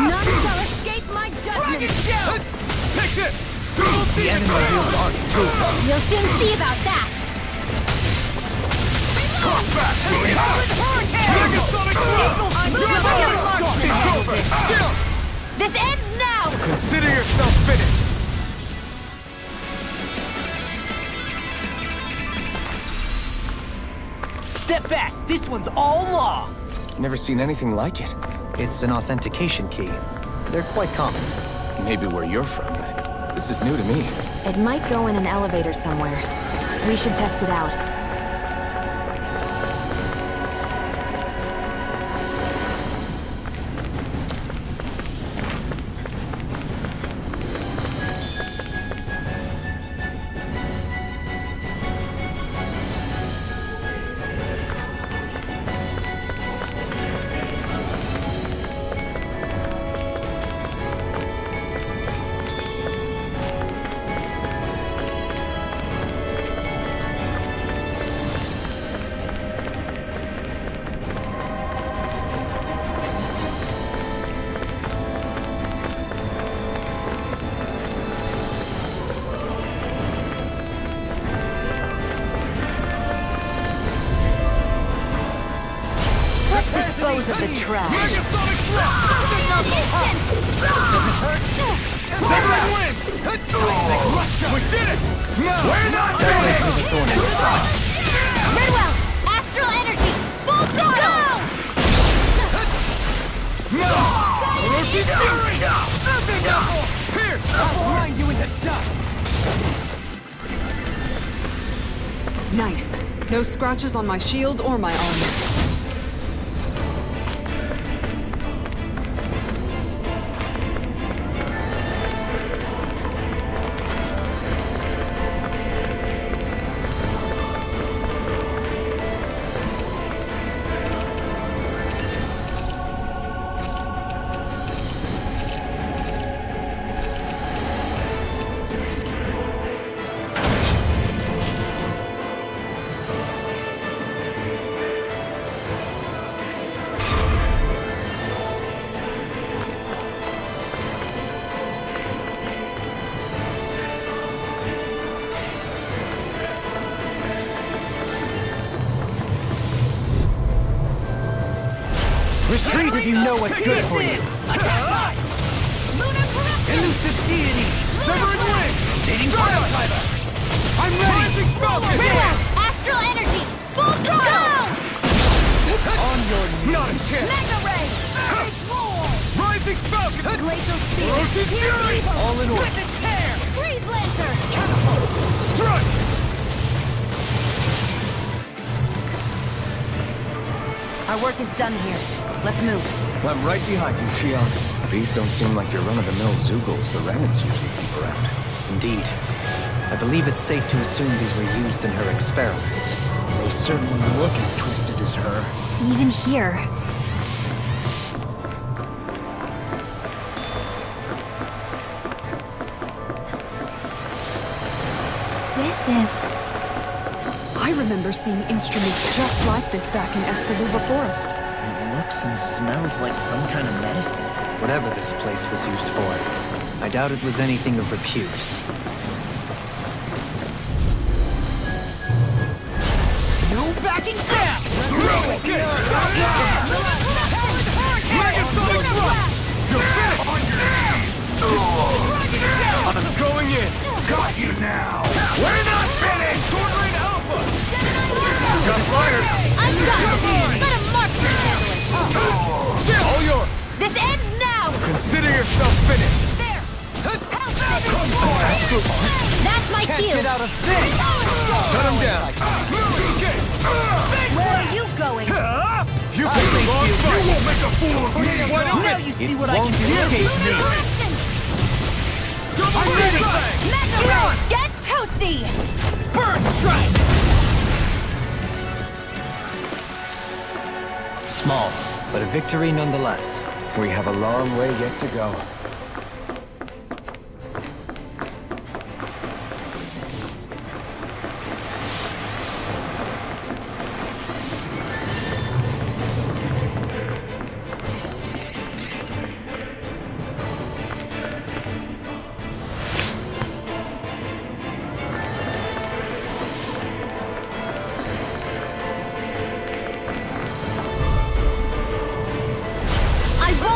None shall escape my Dragon judgment! Shell! Take this! The enemy wields art too. You'll soon see about that! Come back! Megasonic This ends now! Consider yourself finished! Step back! This one's all law! Never seen anything like it. It's an authentication key. They're quite common. Maybe where you're from, but this is new to me. It might go in an elevator somewhere. We should test it out. of the trash. Megasonic thrust! Doesn't hurt. Severing wind! We did it! No! We're not finished! Redwell! Astral energy! Full throttle! No! Orochi's fury! Nothing double! Pierce! I'll grind you into dust! Nice. No scratches on my shield or my armor. Retreat if you know what's good for you. Elusive deity! Severing wind! Rotating fiber! I'm ready! Redwell! Astral energy! Full throttle! On your knees! Not a chance! Mega ray! Rising falcon! Glacial speed! Orochi's fury! All in order. Rip and tear! Freeze lancer! Strike! Our work is done here. Let's move. I'm right behind you, Shion. These don't seem like your run-of-the-mill Zeugles the Renans usually keep around. Indeed. I believe it's safe to assume these were used in her experiments. They certainly look as twisted as her. Even here. This is... I remember seeing instruments just like this back in Estaluva Forest. It looks and smells like some kind of medicine. Whatever this place was used for, I doubt it was anything of repute. No backing down! Okay! Megasonic thrust! You're finished! I'm going in! Got you now! We're not finished! Sword Rain Alpha! Got fire! I'm done! Let him mark your family! All yours! This ends now! Consider yourself finished! There! Astral Arts? That's my cue! Get out of this! Shut him down! Where are you going? You picked the wrong fight! You won't make a fool of me! Why don't Now you see It what I can won't do! escape me. I'm ready! Mega Ray! Get toasty! Burn strike! Small, but a victory nonetheless. We have a long way yet to go.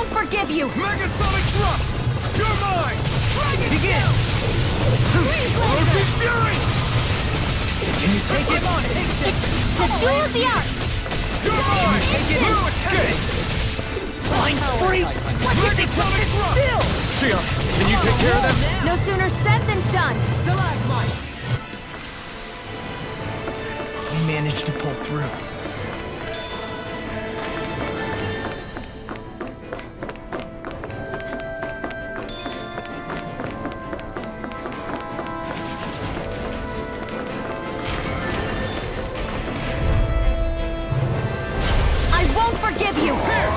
Forgive you! Megasonic thrust! You're mine! Begin! Orochi's fury! Can you take it? The duel of the arts! You're mine! Take it! Okay! Blind freaks! Megasonic thrust! Shion, can you take care of them? No sooner said than done! Stalagmite! We managed to pull through. Forgive you! Mega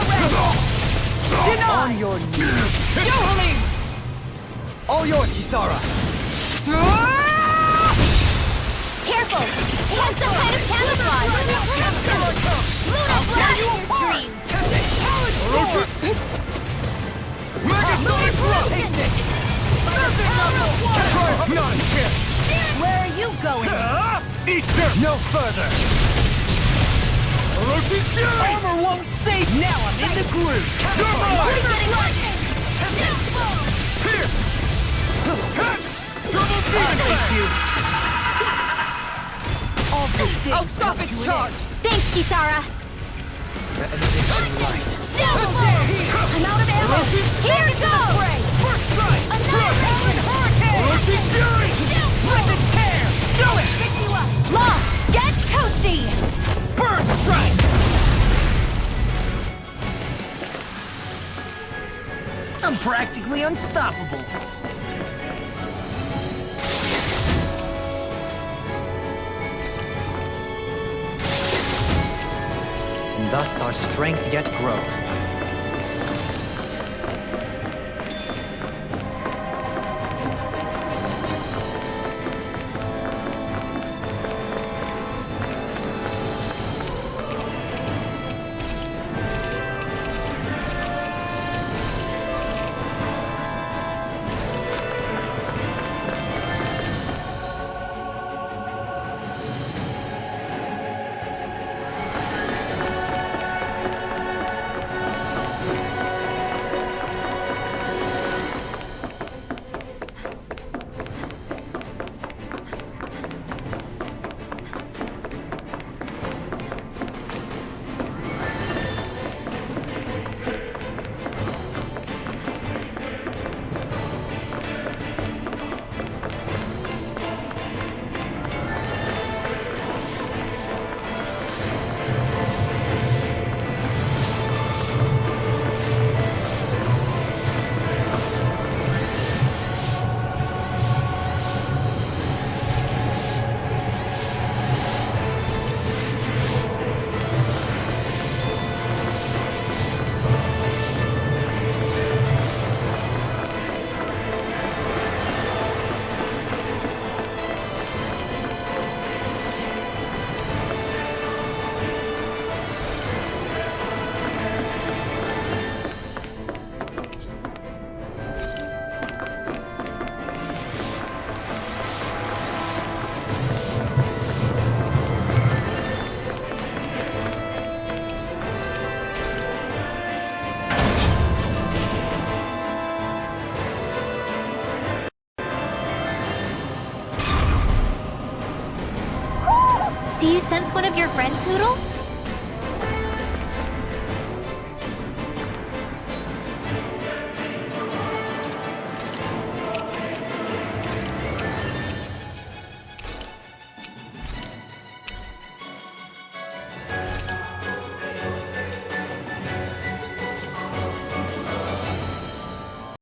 Ray! On your knees! All yours, Kisara! Careful! He has some kind of camouflage! Luna blast your dreams! Megasonic thrust! Not a chance! Where are you going? Eat dirt! No further! Armor won't save me! Now I'm in the groove! You're mine! Here! Double demon blast! I'll stop its charge! Thanks, Kisara! Double blow! I'm out of ammo! Here goes! First strike! Annihilation! Hurricane! Orochi's fury! Weapon tear! Do it! Pick you up! Law! Get toasty! Burn strike! I'm practically unstoppable. And thus our strength yet grows. Do you sense one of your friends, Noodle?